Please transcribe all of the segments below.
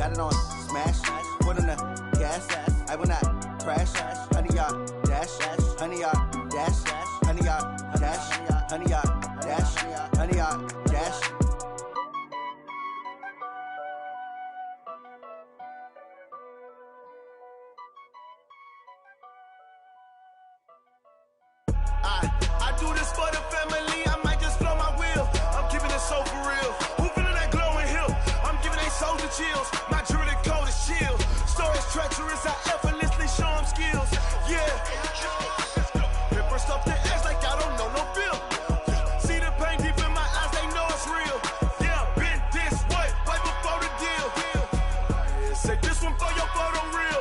got it on smash, put on the gas, I will not crash, 100-yard dash, 100-yard dash, 100-yard dash, 100-yard dash, 100-yard dash. I do this for the family, I might just flow my wheel. I'm keeping it so for real. Who feeling that glowing hill? I'm giving they soldier chills. My jewelry code is chill. Stories treacherous, I effortlessly show them skills. Yeah. Paper stuff the edge like I don't know no feel. See the pain deep in my eyes, they know it's real. Yeah, been this way, right before the deal. Say this one for your photo real.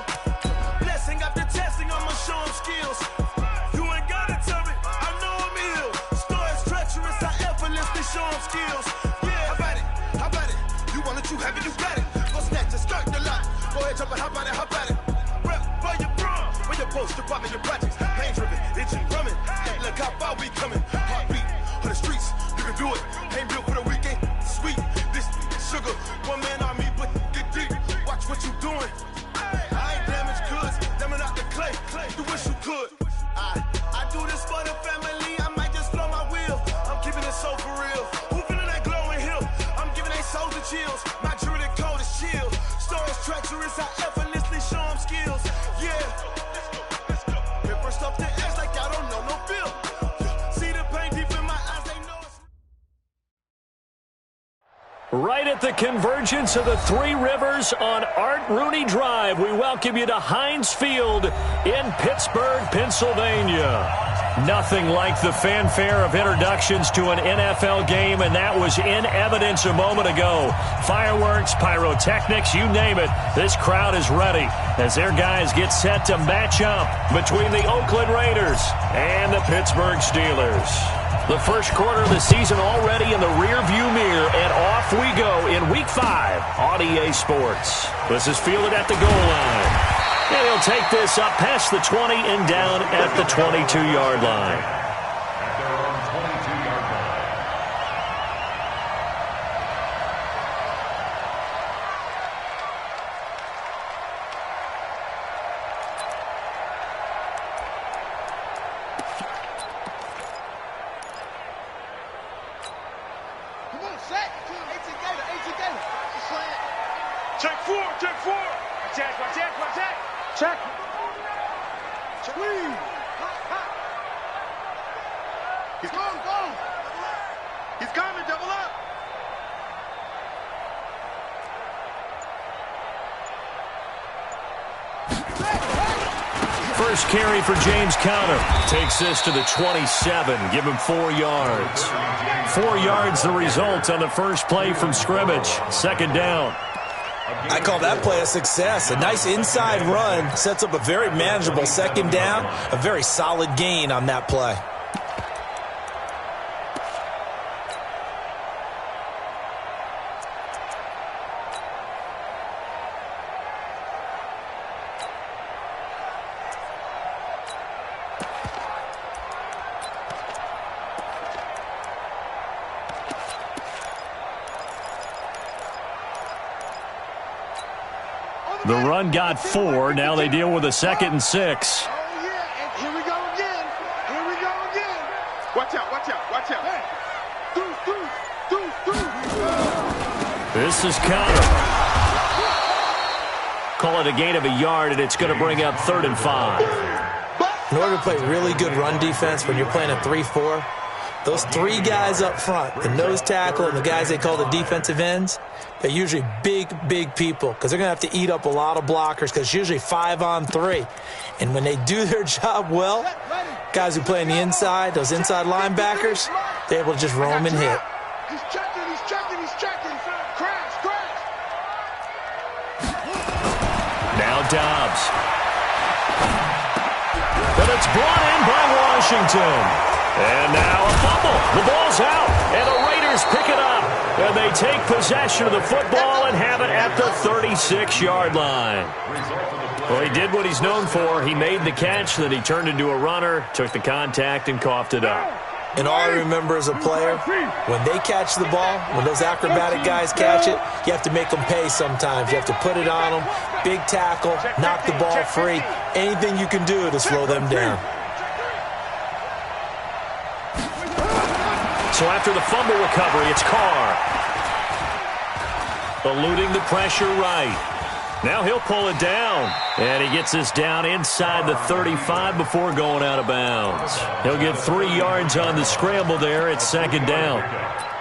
Blessing after testing, I'ma show them skills. Show them skills. Yeah, how about it? You want it, you have it, you got it. Go snatch it, start the lot. Go ahead, jump it, how about it? Rep for your bro, for your post, your pop, and your projects. Pain driven, itching, drumming. Hey, look how far we coming. Heartbeat on the streets, you can do it. Ain't built for the weekend, sweet. This sugar, one man army, but get deep. Watch what you doing. I ain't damaged goods, damn out the clay. You wish you could. I do this for the family. I might just flow my wheel. I'm keeping it so for real. Who feeling that glowing hill? I'm giving they soldier chills. My jewelry code is chill. Stories treacherous, I effortlessly show them skills. Yeah. Let's go. Paper stuff the edge like I don't know no feel. See the pain deep in my eyes, they know it's... Right at the convergence of the Three Rivers on Art Rooney Drive, we welcome you to Heinz Field in Pittsburgh, Pennsylvania. Nothing like the fanfare of introductions to an NFL game, and that was in evidence a moment ago. Fireworks, pyrotechnics, you name it. This crowd is ready as their guys get set to match up between the Oakland Raiders and the Pittsburgh Steelers. The first quarter of the season already in the rearview mirror, and off we go in Week 5 on EA Sports. This is fielded at the goal line. And he'll take this up past the 20 and down at the 22-yard line. First carry for James Conner. Takes this to the 27. Give him 4 yards. 4 yards the result on the first play from scrimmage. Second down. I call that play a success. A nice inside run sets up a very manageable second down. A very solid gain on that play. The run got 4. Now they deal with a 2nd and 6. Oh, yeah. And here we go again. Here we go again. Watch out, watch out, watch out. Hey. This is Conner. Call it a gain of a yard, and it's going to bring up 3rd and 5. In order to play really good run defense when you're playing a 3-4, those 3 guys up front, the nose tackle and the guys they call the defensive ends, they're usually big people because they're going to have to eat up a lot of blockers because it's usually 5-on-3. And when they do their job well, guys who play on the inside, those inside linebackers, they're able to just roam and hit. He's checking. Crash. Now Dobbs. But it's brought in by Washington. And now a fumble. The ball's out, and the Raiders pick it up. And they take possession of the football and have it at the 36-yard line. Well, he did what he's known for. He made the catch, then he turned into a runner, took the contact, and coughed it up. And all I remember as a player, when they catch the ball, when those acrobatic guys catch it, you have to make them pay sometimes. You have to put it on them, big tackle, knock the ball free, anything you can do to slow them down. So after the fumble recovery, it's Carr. Eluding the pressure right. Now he'll pull it down. And he gets this down inside the 35 before going out of bounds. He'll get 3 yards on the scramble there. It's second down.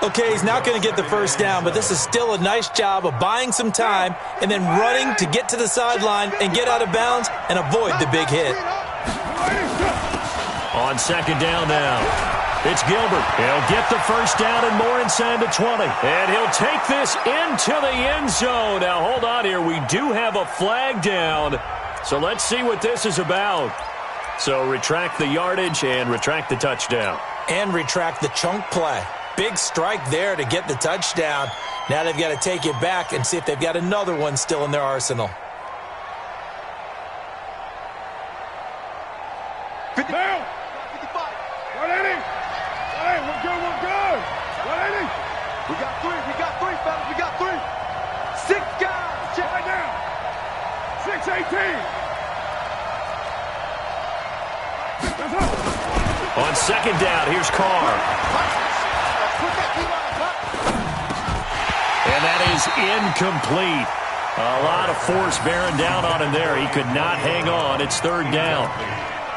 Okay, he's not going to get the first down, but this is still a nice job of buying some time and then running to get to the sideline and get out of bounds and avoid the big hit. On second down now. It's Gilbert. He'll get the first down and more inside the 20. And he'll take this into the end zone. Now, hold on here. We do have a flag down. So let's see what this is about. So retract the yardage and retract the touchdown. And retract the chunk play. Big strike there to get the touchdown. Now they've got to take it back and see if they've got another one still in their arsenal. 50 down. 55. 180. Hey, we're good, we're good. 180. We got three, fellas, we got 3. 6 guys. Check it down. 618. On second down, here's Carr. And that is incomplete. A lot of force bearing down on him there. He could not hang on. It's third down.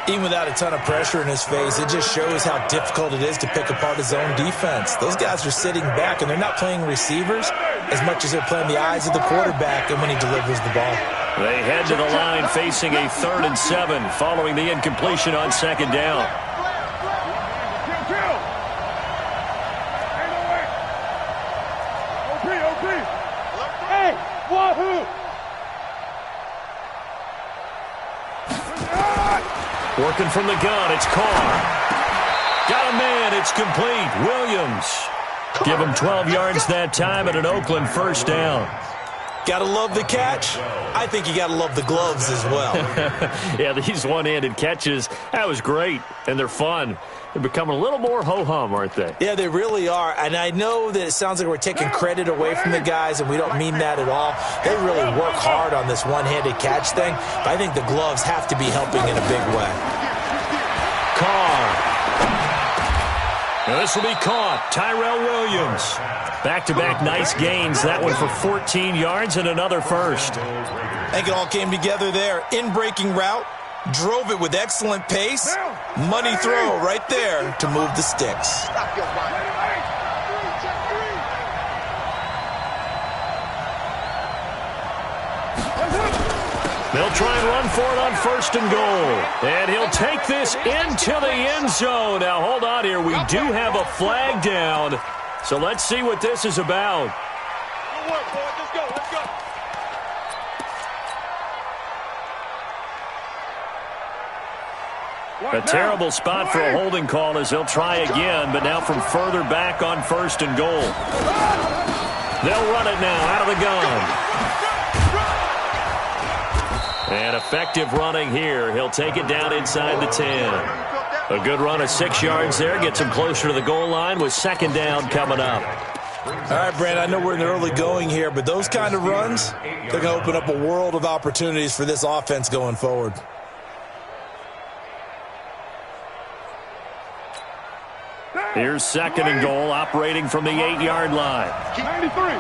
Even without a ton of pressure in his face, it just shows how difficult it is to pick apart his own defense. Those guys are sitting back, and they're not playing receivers as much as they're playing the eyes of the quarterback and when he delivers the ball. They head to the line facing a 3rd and 7 following the incompletion on second down. Hey, wahoo! Working from the gun, it's Carr. Got a man, it's complete. Williams. Give him 12 yards that time and an Oakland first down. Gotta love the catch. I think you gotta love the gloves as well. Yeah, these one-handed catches, that was great, and they're fun. They're becoming a little more ho-hum, aren't they? Yeah, they really are, and I know that it sounds like we're taking credit away from the guys, and we don't mean that at all. They really work hard on this one-handed catch thing, but I think the gloves have to be helping in a big way. Carr. Now this will be caught. Tyrell Williams. Back-to-back nice gains. That one for 14 yards and another first. I think it all came together there. In-breaking route. Drove it with excellent pace. Money throw right there to move the sticks. They'll try and run for it on 1st and goal. And he'll take this into the end zone. Now, hold on here. We do have a flag down. So let's see what this is about. Good work, boys. Let's go. Let's go. A terrible spot for a holding call as he'll try again, but now from further back on 1st and goal. They'll run it now out of the gun. And effective running here. He'll take it down inside the 10. A good run of 6 yards there. Gets him closer to the goal line with second down coming up. All right, Brent, I know we're in the early going here, but those kind of runs, they're going to open up a world of opportunities for this offense going forward. Here's 2nd and goal, operating from the 8-yard line. 93.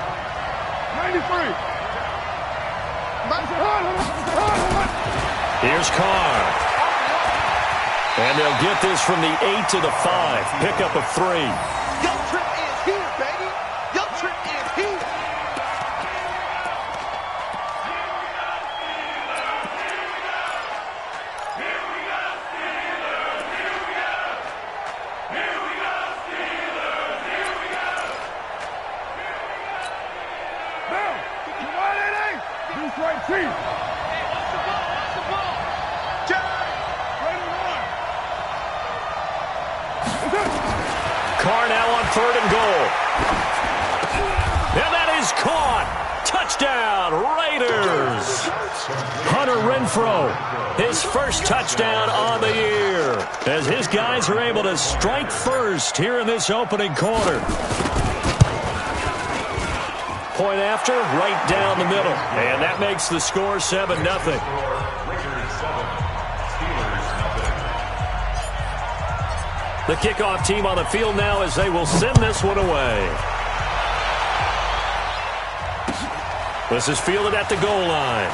93. Here's Carr. And they'll get this from the 8 to the 5. Pickup of 3. Your trip is here, baby. Your trip is here. Carr now on 3rd and goal. And that is caught. Touchdown, Raiders. Hunter Renfrow, his first touchdown on the year. as his guys are able to strike first here in this opening quarter. Point after, right down the middle. And that makes the score 7-0. The kickoff team on the field now as they will send this one away. This is fielded at the goal line.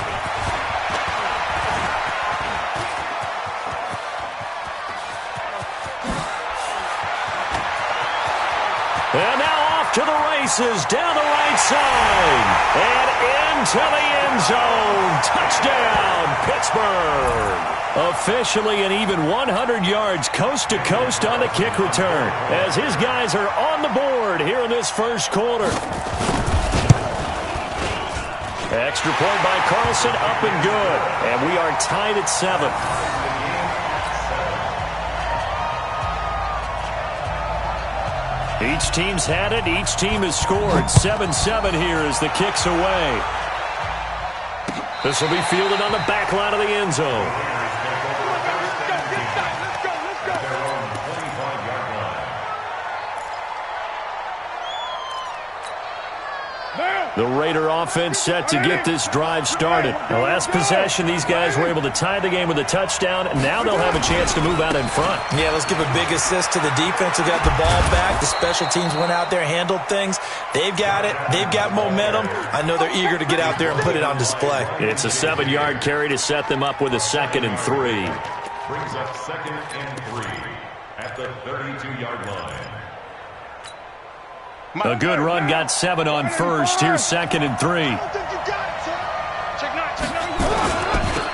And now off to the races, down the right side, and into the end zone. Touchdown, Pittsburgh. Officially an even 100 yards coast to coast on the kick return, as his guys are on the board here in this first quarter. Extra point by Carlson, up and good, and we are tied at 7. Each team's had it. Each team has scored. 7-7 here as the kick's away. This will be fielded on the back line of the end zone. The Raider offense set to get this drive started. The last possession, these guys were able to tie the game with a touchdown, and now they'll have a chance to move out in front. Yeah, let's give a big assist to the defense who got the ball back. The special teams went out there, handled things. They've got it. They've got momentum. I know they're eager to get out there and put it on display. It's a 7-yard carry to set them up with a 2nd and 3. Brings up 2nd and 3 at the 32-yard line. A good run got 7 on first. Here's 2nd and 3.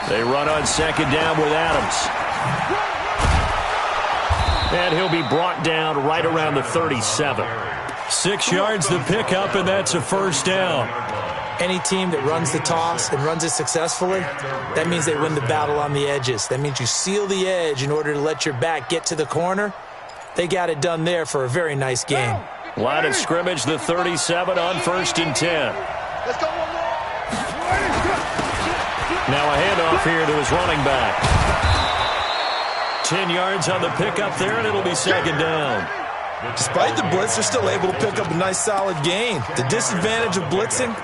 They run on 2nd down with Adams. And he'll be brought down right around the 37. 6 yards the pickup, and that's a first down. Any team that runs the toss and runs it successfully, that means they win the battle on the edges. That means you seal the edge in order to let your back get to the corner. They got it done there for a very nice game. Line of scrimmage, the 37 on 1st and 10. Let's go one more. Now a handoff here to his running back. 10 yards on the pickup there, and it'll be 2nd down. Despite the blitz, they're still able to pick up a nice solid gain. The disadvantage of blitzing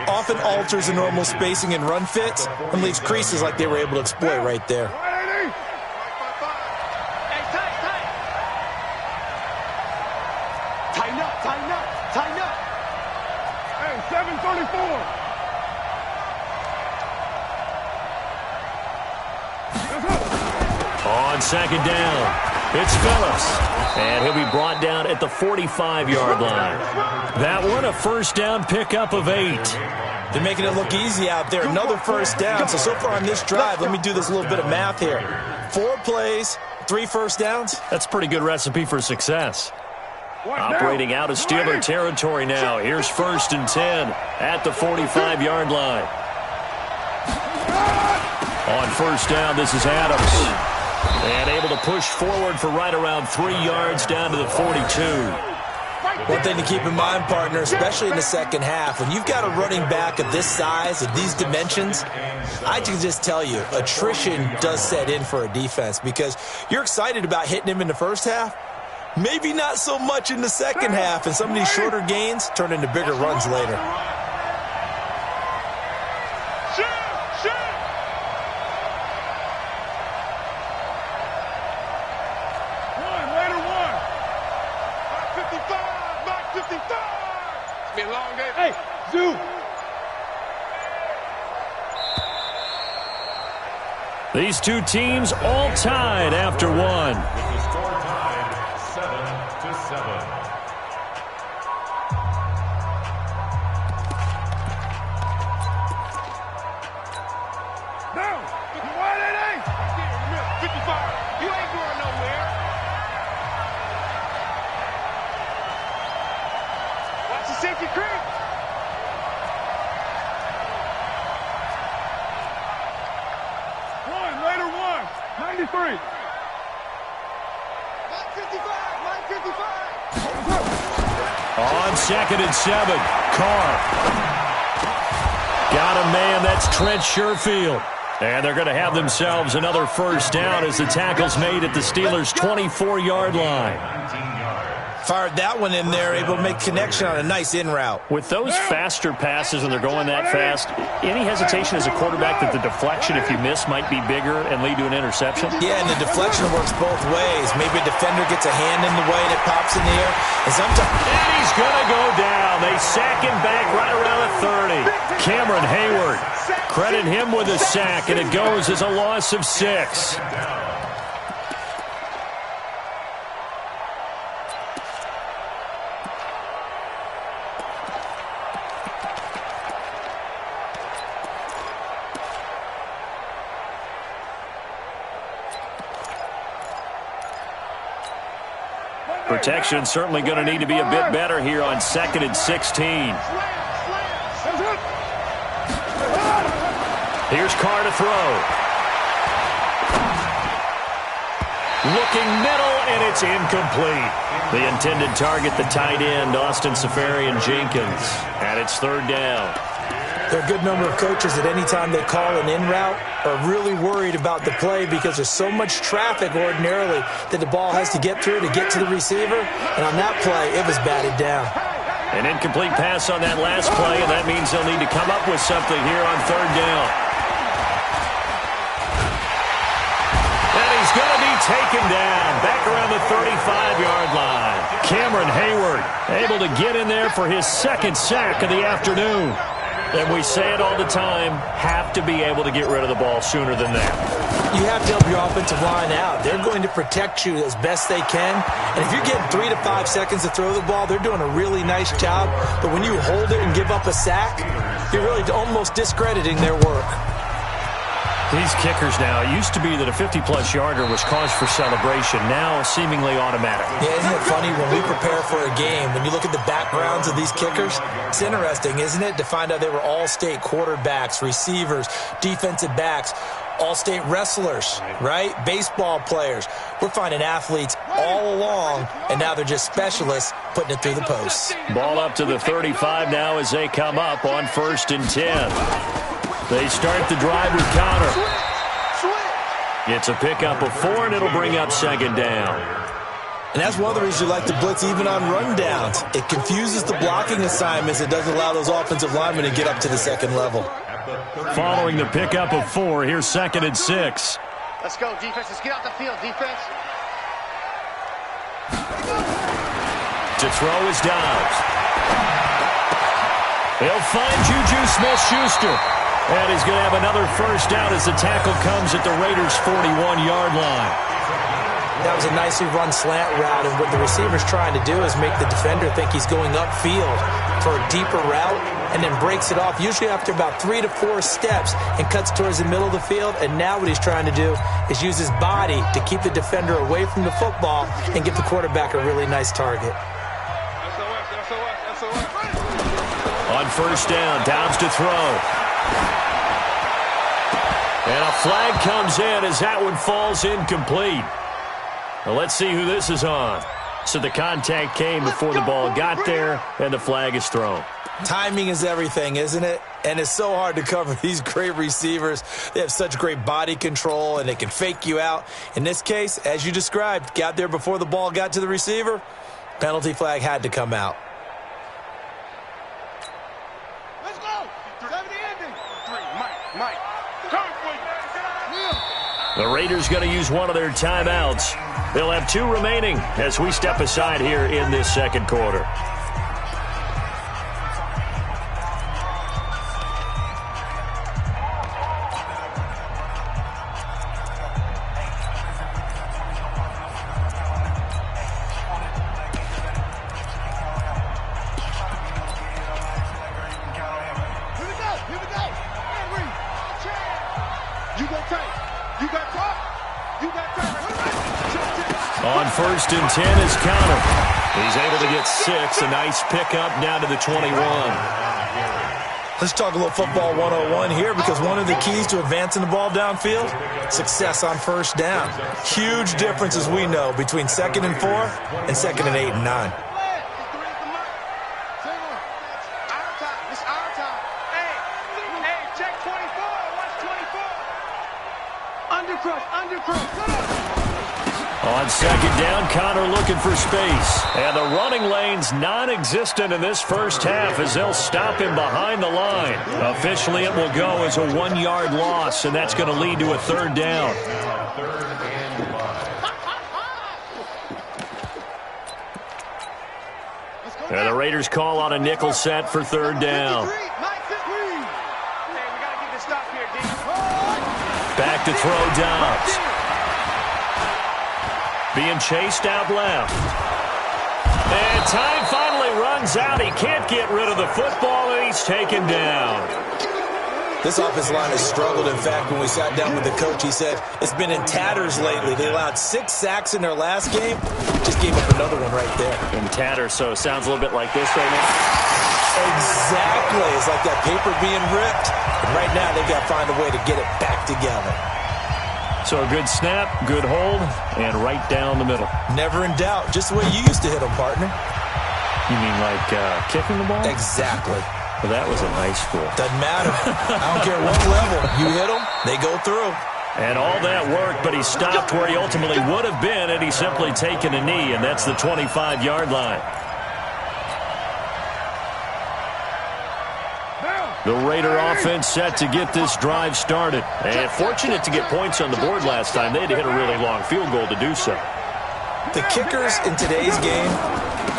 often alters the normal spacing and run fits and leaves creases like they were able to exploit right there. Tighten up. Hey, 734. On 2nd down, it's Phillips. And he'll be brought down at the 45-yard line. That one, a first down pickup of 8. They're making it look easy out there. Another first down. So far on this drive, let me do this little bit of math here. 4 plays, 3 first downs. That's a pretty good recipe for success. Operating out of Steeler territory now. Here's 1st and 10 at the 45-yard line. On first down, this is Adams. And able to push forward for right around 3 yards down to the 42. One thing to keep in mind, partner, especially in the second half, when you've got a running back of this size, of these dimensions, I can just tell you, attrition does set in for a defense because you're excited about hitting him in the first half. Maybe not so much in the second half, and some of these shorter gains turn into bigger runs later. Hey, Zoo! These two teams all tied after one. With the score tied 7-7. Down! 55! You ain't going nowhere! Watch the safety creep! Raider 93. 955. On 2nd and 7, Carr. Got a man, that's Trent Sherfield. And they're going to have themselves another first down as the tackle's made at the Steelers' 24-yard line. Fired that one in there, able to make connection on a nice in route. With those faster passes and they're going that fast, any hesitation as a quarterback that the deflection, if you miss, might be bigger and lead to an interception? Yeah, and the deflection works both ways. Maybe a defender gets a hand in the way and it pops in the air. And sometimes... And he's going to go down. They sack him back right around the 30. Cameron Hayward, credit him with a sack, and it goes as a loss of 6. Protection certainly going to need to be a bit better here on 2nd and 16. Here's Carr to throw. Looking middle, and it's incomplete. The intended target, the tight end, Austin Seferian-Jenkins. And it's 3rd down. There are a good number of coaches that any time they call an in route are really worried about the play because there's so much traffic ordinarily that the ball has to get through to get to the receiver. And on that play, it was batted down. An incomplete pass on that last play, and that means they'll need to come up with something here on 3rd down. And he's going to be taken down back around the 35-yard line. Cameron Hayward able to get in there for his 2nd sack of the afternoon. And we say it all the time, have to be able to get rid of the ball sooner than that. You have to help your offensive line out. They're going to protect you as best they can. And if you're getting 3 to 5 seconds to throw the ball, they're doing a really nice job. But when you hold it and give up a sack, you're really almost discrediting their work. These kickers now, it used to be that a 50-plus yarder was cause for celebration, now seemingly automatic. Yeah, isn't it funny when we prepare for a game, when you look at the backgrounds of these kickers, it's interesting, isn't it, to find out they were all-state quarterbacks, receivers, defensive backs, all-state wrestlers, right? Baseball players. We're finding athletes all along, and now they're just specialists putting it through the posts. Ball up to the 35 now as they come up on 1st and 10. They start the drive with Connor. It's a pickup of 4, and it'll bring up 2nd down. And that's one of the reasons you like to blitz even on rundowns. It confuses the blocking assignments. It doesn't allow those offensive linemen to get up to the 2nd level. Following the pickup of 4, here's 2nd and 6. Let's go, defense. Let's get out the field, defense. To throw is Dobbs. They'll find Juju Smith-Schuster. And he's going to have another first down as the tackle comes at the Raiders' 41-yard line. That was a nicely run slant route, and what the receiver's trying to do is make the defender think he's going upfield for a deeper route and then breaks it off, usually after about 3 to 4 steps, and cuts towards the middle of the field. And now what he's trying to do is use his body to keep the defender away from the football and give the quarterback a really nice target. On 1st down, Downs to throw. And a flag comes in as that one falls incomplete. Well, let's see who this is on. So the contact came before the ball got there, and the flag is thrown. Timing is everything, isn't it? And it's so hard to cover these great receivers. They have such great body control, and they can fake you out. In this case, as you described, got there before the ball got to the receiver. Penalty flag had to come out. Let's go. 70 ending. 3, Mike. The Raiders going to use one of their timeouts. They'll have 2 remaining as we step aside here in this 2nd quarter. On 1st and 10 is Connor. He's able to get 6. A nice pickup down to the 21. Let's talk a little football 101 here, because one of the keys to advancing the ball downfield, success on 1st down. Huge difference, as we know, between 2nd and 4 and 2nd and 8 and 9. On second down, Connor looking for space. And the running lane's non-existent in this first half as they'll stop him behind the line. Officially, it will go as a 1-yard loss, and that's going to lead to a third down. And the Raiders call on a nickel set for third down. Back to throw Dobbs. Being chased out left. And time finally runs out. He can't get rid of the football, and he's taken down. This offensive line has struggled. In fact, when we sat down with the coach, he said it's been in tatters lately. They allowed 6 sacks in their last game. Just gave up another one right there. In tatters, so it sounds a little bit like this right now. Exactly. It's like that paper being ripped. And right now, they've got to find a way to get it back together. So a good snap, good hold, and right down the middle. Never in doubt. Just the way you used to hit them, partner. You mean like kicking the ball? Exactly. Well, that was in high school. Doesn't matter. I don't care what level. You hit them, they go through. And all that worked, but he stopped where he ultimately would have been had he simply taken a knee, and that's the 25-yard line. The Raider offense set to get this drive started. And fortunate to get points on the board last time. They had to hit a really long field goal to do so. The kickers in today's game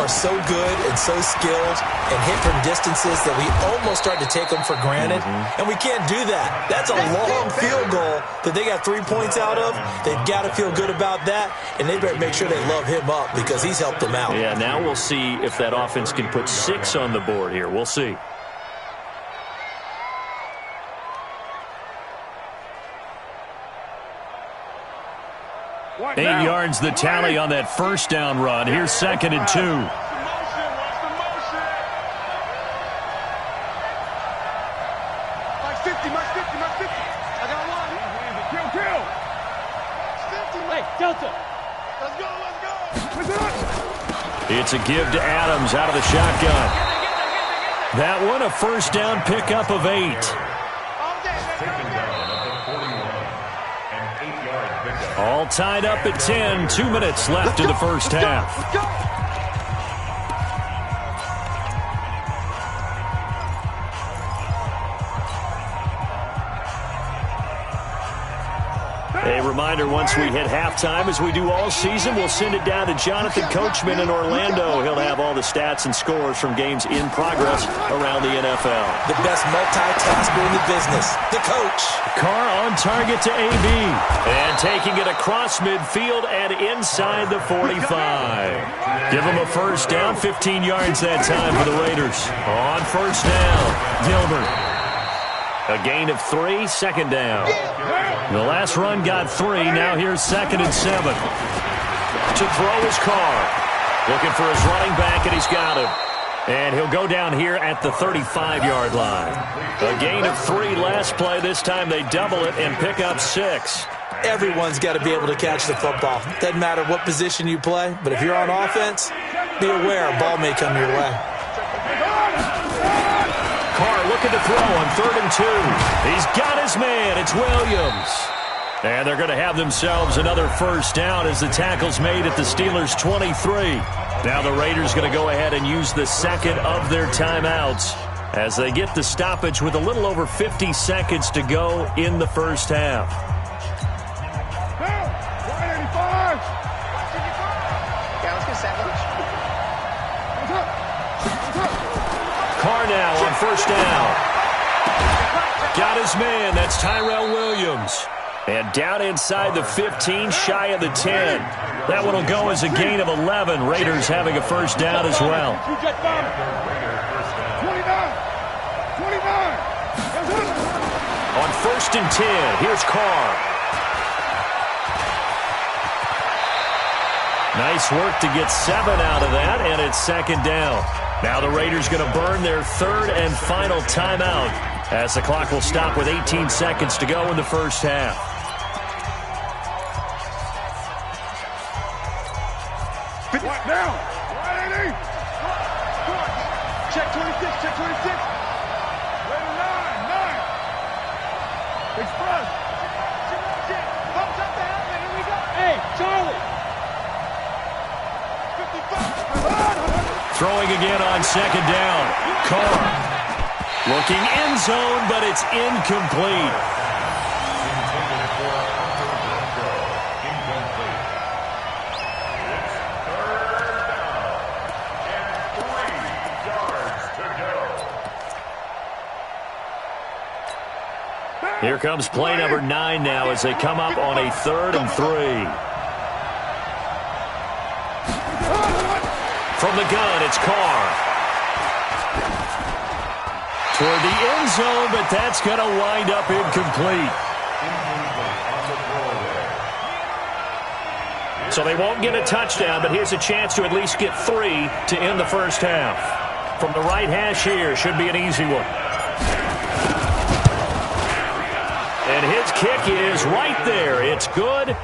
are so good and so skilled and hit from distances that we almost start to take them for granted. And we can't do that. That's a long field goal that they got 3 points out of. They've got to feel good about that, and they better make sure they love him up because he's helped them out. Yeah, now we'll see if that offense can put 6 on the board here. We'll see. What 8 now? Yards the tally on that first down run. Here's second and 2. Like 50, mark 50, mark 50. I got one. Kill. 50, hey, Delta. Let's go. It's a give to Adams out of the shotgun. That one, a first down pickup of 8. All tied up at 10. 2 minutes left in the first half. A reminder, once we hit halftime, as we do all season, we'll send it down to Jonathan Coachman in Orlando. He'll have all the stats and scores from games in progress around the NFL. The best multitasker in the business, the coach. Carr on target to AB. And taking it across midfield and inside the 45. Give him a first down, 15 yards that time for the Raiders. On first down, Gilbert. A gain of 3, second down. The last run got 3. Now here's second and 7. To throw is Carr. Looking for his running back, and he's got him. And he'll go down here at the 35-yard line. A gain of 3 last play. This time they double it and pick up 6. Everyone's got to be able to catch the football. Doesn't matter what position you play, but if you're on offense, be aware a ball may come your way. Carr looking to throw on third and 2. He's got his man. It's Williams. And they're going to have themselves another first down as the tackle's made at the Steelers' 23. Now the Raiders going to go ahead and use the second of their timeouts as they get the stoppage with a little over 50 seconds to go in the first half. Carr now on first down. Got his man. That's Tyrell Williams. And down inside the 15, shy of the 10. That one will go as a gain of 11. Raiders having a first down as well. 29. On first and 10, here's Carr. Nice work to get 7 out of that, and it's second down. Now the Raiders going to burn their third and final timeout as the clock will stop with 18 seconds to go in the first half. What now? Check 26, check 26. Raider 9. Express. Charlie. Throwing again on second down. Carr looking end zone, but it's incomplete. Here comes play number 9 now as they come up on a 3rd and 3. From the gun, it's Carr. Toward the end zone, but that's going to wind up incomplete. So they won't get a touchdown, but here's a chance to at least get 3 to end the first half. From the right hash here, should be an easy one. And his kick is right there. It's good.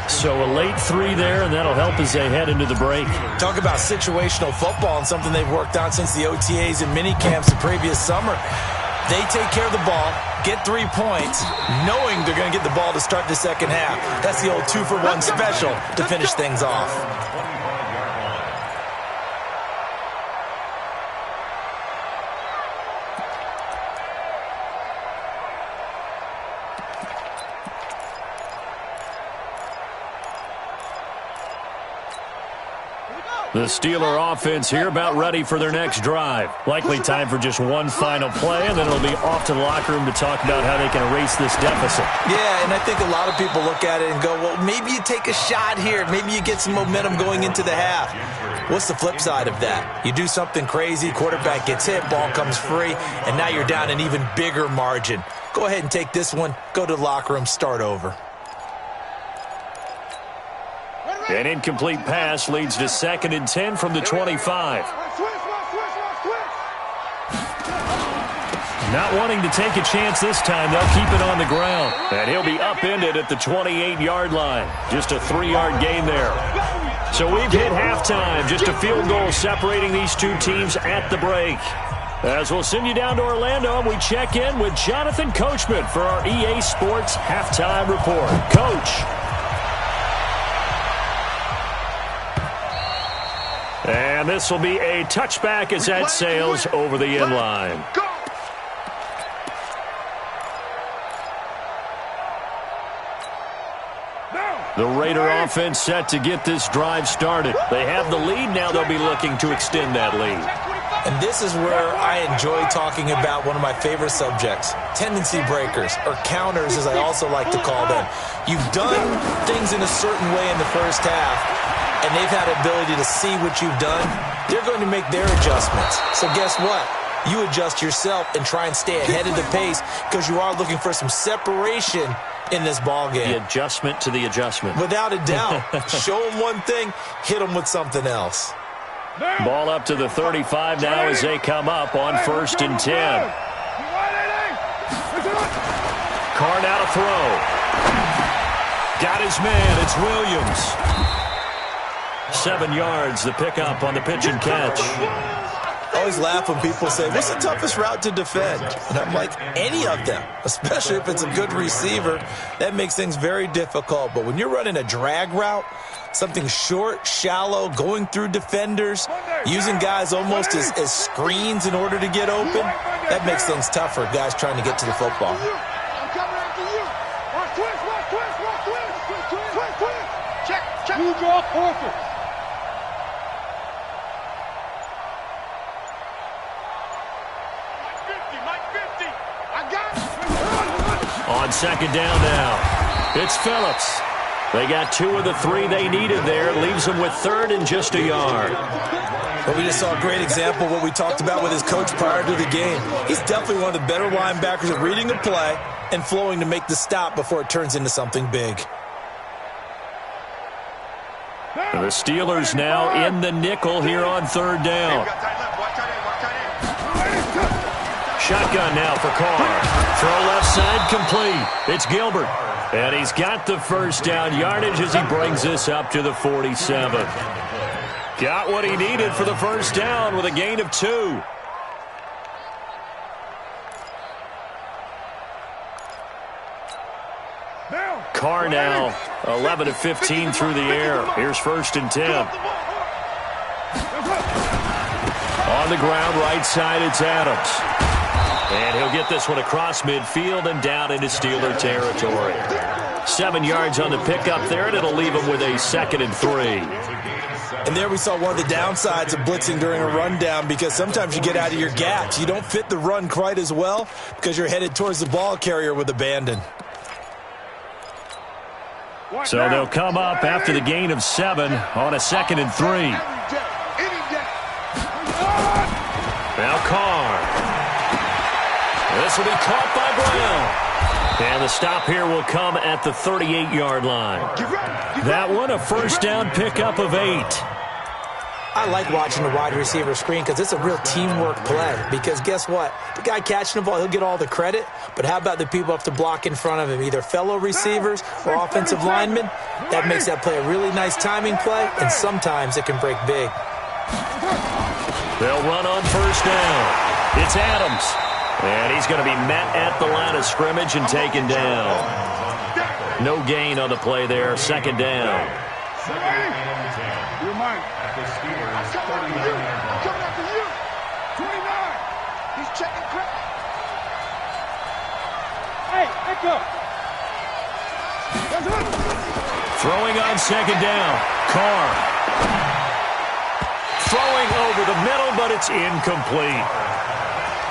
So a late 3 there, and that'll help as they head into the break. Talk about situational football and something they've worked on since the OTAs and mini camps the previous summer. They take care of the ball, get 3 points, knowing they're going to get the ball to start the second half. That's the old 2-for-1 special to finish things off. The Steeler offense here about ready for their next drive. Likely time for just one final play, and then it'll be off to the locker room to talk about how they can erase this deficit. Yeah, and I think a lot of people look at it and go, well, maybe you take a shot here. Maybe you get some momentum going into the half. What's the flip side of that? You do something crazy, quarterback gets hit, ball comes free, and now you're down an even bigger margin. Go ahead and take this one, go to the locker room, start over. An incomplete pass leads to 2nd and 10 from the 25. Not wanting to take a chance this time, they'll keep it on the ground. And he'll be upended at the 28-yard line. Just a 3-yard gain there. So we've hit halftime. Just a field goal separating these two teams at the break. As we'll send you down to Orlando, and we check in with Jonathan Coachman for our EA Sports Halftime Report. Coach. And this will be a touchback as that sails over the end line. The Raider offense set to get this drive started. They have the lead. Now they'll be looking to extend that lead. And this is where I enjoy talking about one of my favorite subjects, tendency breakers, or counters as I also like to call them. You've done things in a certain way in the first half, and they've had the ability to see what you've done. They're going to make their adjustments. So guess what? You adjust yourself and try and stay ahead of the pace because you are looking for some separation in this ball game. The adjustment to the adjustment. Without a doubt. Show them one thing, hit them with something else. Ball up to the 35 now as they come up on 1st and 10. Carr now to throw. Got his man. It's Williams. 7 yards, the pickup on the pitch and catch. I always laugh when people say, what's the toughest route to defend? And I'm like, any of them, especially if it's a good receiver. That makes things very difficult. But when you're running a drag route, something short, shallow, going through defenders, using guys almost as screens in order to get open, that makes things tougher, guys trying to get to the football. Check. Move off Horford. On 2nd down now, it's Phillips. They got 2 of the 3 they needed there. Leaves them with 3rd and just a yard. But we just saw a great example of what we talked about with his coach prior to the game. He's definitely one of the better linebackers at reading a play and flowing to make the stop before it turns into something big. The Steelers now in the nickel here on 3rd down. Shotgun now for Carr. Throw left side complete. It's Gilbert. And he's got the first down yardage as he brings this up to the 47. Got what he needed for the first down with a gain of 2. Carr now 11 of 15 through the air. Here's 1st and 10. On the ground, right side, it's Adams. And he'll get this one across midfield and down into Steeler territory. 7 yards on the pickup there, and it'll leave him with a 2nd and 3. And there we saw one of the downsides of blitzing during a rundown, because sometimes you get out of your gaps. You don't fit the run quite as well because you're headed towards the ball carrier with abandon. So they'll come up after the gain of 7 on a 2nd and 3. Now Carr. This will be caught by Brown. And the stop here will come at the 38-yard line. That one, a 1st down pickup of 8. I like watching the wide receiver screen because it's a real teamwork play. Because guess what? The guy catching the ball, he'll get all the credit. But how about the people up to block in front of him, either fellow receivers or offensive linemen? That makes that play a really nice timing play, and sometimes it can break big. They'll run on 1st down. It's Adams. And he's going to be met at the line of scrimmage and taken down. No gain on the play there. 2nd down. You're mine. At the Steelers' 39-yard line. Coming after you. 29. He's checking crack. Hey, echo. Throwing on 2nd down. Carr. Throwing over the middle, but it's incomplete.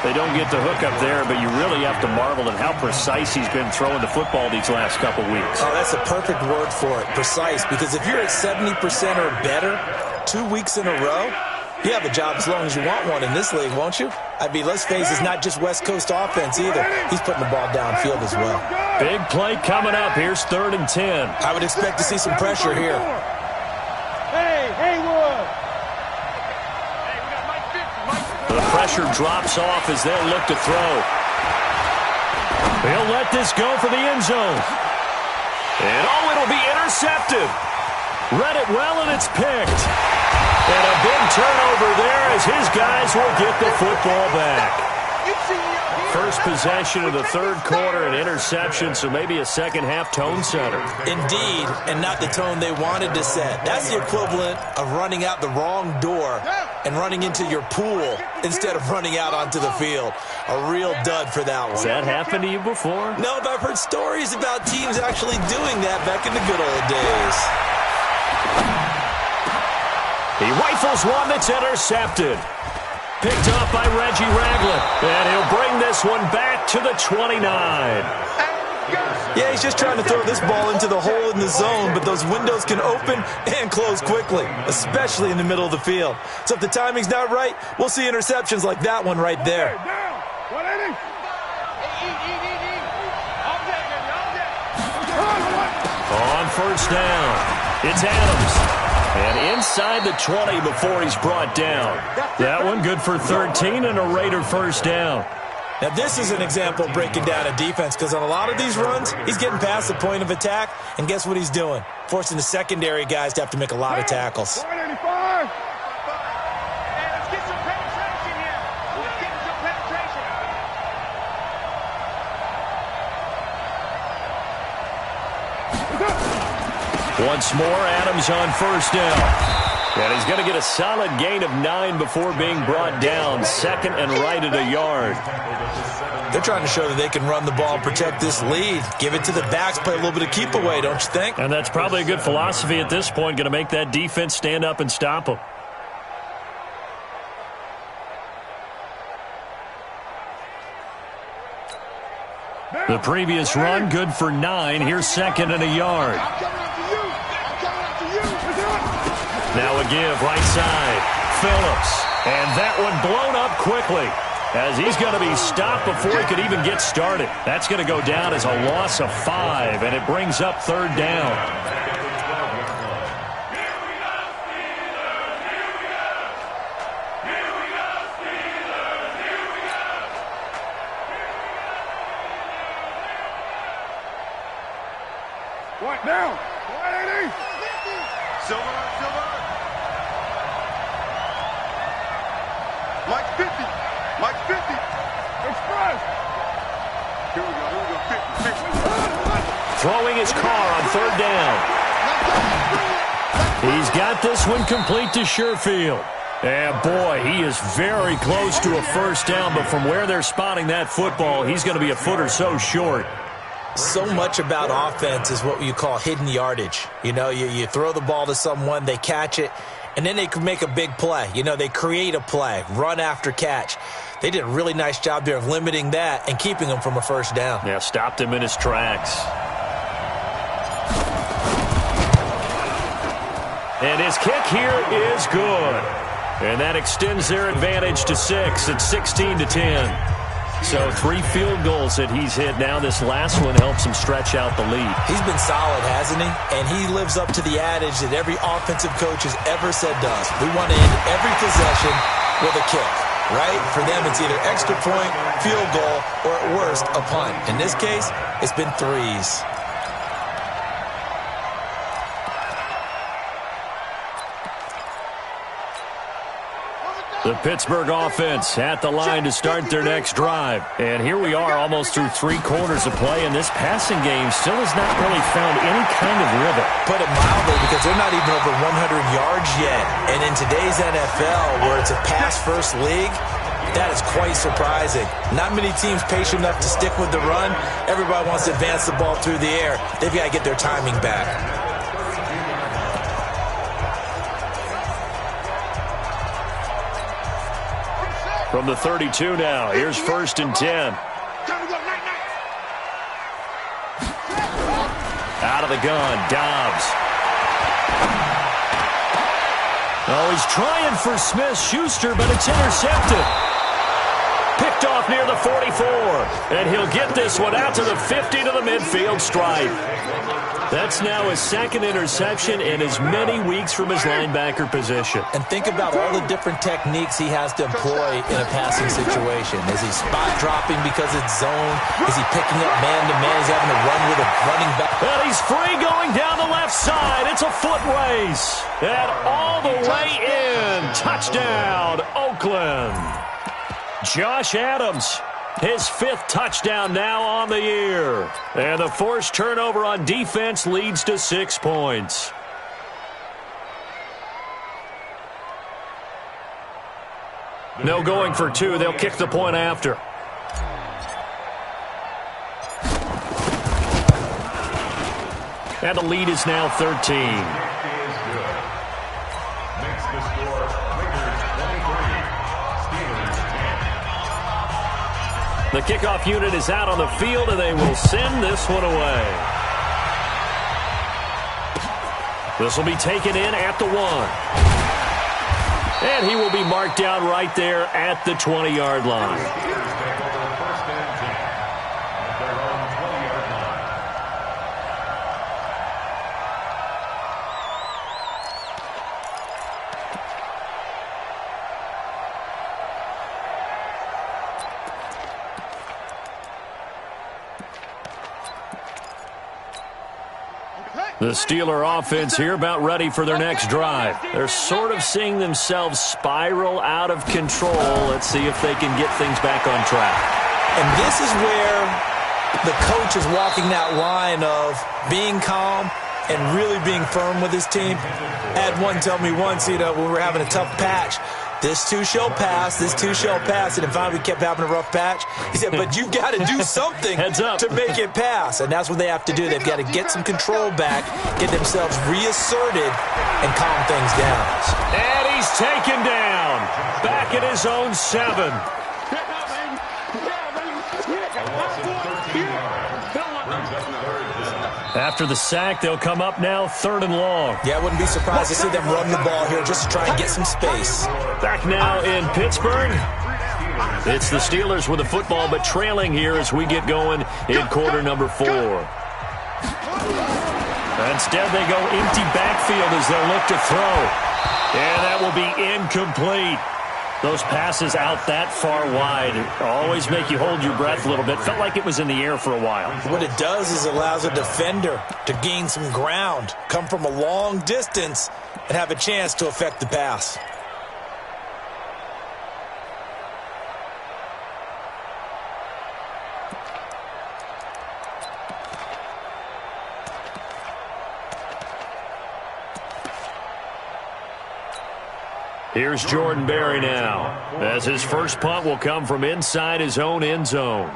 They don't get the hook up there, but you really have to marvel at how precise he's been throwing the football these last couple weeks. Oh, that's a perfect word for it, precise, because if you're at 70% or better 2 weeks in a row, you have a job as long as you want one in this league, won't you? I mean, let's face it, it's not just West Coast offense either. He's putting the ball downfield as well. Big play coming up. Here's 3rd and 10. I would expect to see some pressure here. Hey, Haywood. The pressure drops off as they'll look to throw. He'll let this go for the end zone. And it'll be intercepted. Read it well, and it's picked. And a big turnover there as his guys will get the football back. First possession of the 3rd quarter, an interception, so maybe a second-half tone setter. Indeed, and not the tone they wanted to set. That's the equivalent of running out the wrong door and running into your pool instead of running out onto the field. A real dud for that one. Has that happened to you before? No, but I've heard stories about teams actually doing that back in the good old days. He rifles one that's intercepted. Picked off by Reggie Ragland. And he'll bring this one back to the 29. Yeah, he's just trying to throw this ball into the hole in the zone, but those windows can open and close quickly, especially in the middle of the field. So if the timing's not right, we'll see interceptions like that one right there. On 1st down, it's Adams. And inside the 20 before he's brought down. That one good for 13 and a Raider 1st down. Now this is an example of breaking down a defense, because on a lot of these runs, he's getting past the point of attack, and guess what he's doing? Forcing the secondary guys to have to make a lot of tackles. Once more, Adams on 1st down. And he's going to get a solid gain of 9 before being brought down. 2nd and right at a yard. They're trying to show that they can run the ball and protect this lead. Give it to the backs, play a little bit of keep away, don't you think? And that's probably a good philosophy at this point, going to make that defense stand up and stop them. The previous run, good for 9. Here's 2nd and a yard. Now a give, right side. Phillips. And that one blown up quickly, as he's going to be stopped before he could even get started. That's going to go down as a loss of 5, and it brings up 3rd down. What now? 180. Silver. Mike 50. Mike 50. Express. Here we go. 50. throwing his car on 3rd down. He's got this one complete to Sherfield. And, boy, he is very close to a 1st down, but from where they're spotting that football, he's going to be a foot or so short. So much about offense is what you call hidden yardage. You know, you throw the ball to someone, they catch it, and then they can make a big play. You know, they create a play, run after catch. They did a really nice job there of limiting that and keeping him from a 1st down. Yeah, stopped him in his tracks. And his kick here is good. And that extends their advantage to 6 at 16-10. So 3 field goals that he's hit now. This last one helps him stretch out the lead. He's been solid, hasn't he? And he lives up to the adage that every offensive coach has ever said to us. We want to end every possession with a kick, right? For them, it's either extra point, field goal, or at worst, a punt. In this case, it's been 3s. The Pittsburgh offense at the line to start their next drive. And here we are almost through 3 quarters of play, and this passing game still has not really found any kind of rhythm. Put it mildly, because they're not even over 100 yards yet. And in today's NFL, where it's a pass-first league, that is quite surprising. Not many teams patient enough to stick with the run. Everybody wants to advance the ball through the air. They've got to get their timing back. From the 32 now, here's 1st and 10. Out of the gun, Dobbs. Oh, he's trying for Smith-Schuster, but it's intercepted. Picked off near the 44, and he'll get this one out to the 50 to the midfield stripe. That's now his 2nd interception in as many weeks from his linebacker position. And think about all the different techniques he has to employ in a passing situation. Is he spot dropping because it's zone? Is he picking up man-to-man? Is he having to run with a running back? And he's free going down the left side. It's a foot race. And all the way in. Touchdown, Oakland. Josh Adams. His 5th touchdown now on the year. And the forced turnover on defense leads to 6 points. No going for 2. They'll kick the point after. And the lead is now 13. The kickoff unit is out on the field, and they will send this one away. This will be taken in at the 1. And he will be marked down right there at the 20-yard line. The Steeler offense here about ready for their next drive. They're sort of seeing themselves spiral out of control. Let's see if they can get things back on track. And this is where the coach is walking that line of being calm and really being firm with his team. I had one tell me once, when we were having a tough patch, this too shall pass, this too shall pass. And finally we kept having a rough patch. He said, but you've got to do something to make it pass. And that's what they have to do. They've got to get some control back, get themselves reasserted, and calm things down. And he's taken down. Back at his own 7. After the sack, they'll come up now 3rd and long. Yeah, I wouldn't be surprised to see them run the ball here just to try and get some space. Back now in Pittsburgh. It's the Steelers with the football, but trailing here as we get going in quarter number 4. Instead, they go empty backfield as they'll look to throw. And that will be incomplete. Those passes out that far wide always make you hold your breath a little bit. Felt like it was in the air for a while. What it does is it allows a defender to gain some ground, come from a long distance, and have a chance to affect the pass. Here's Jordan Berry now, as his first punt will come from inside his own end zone.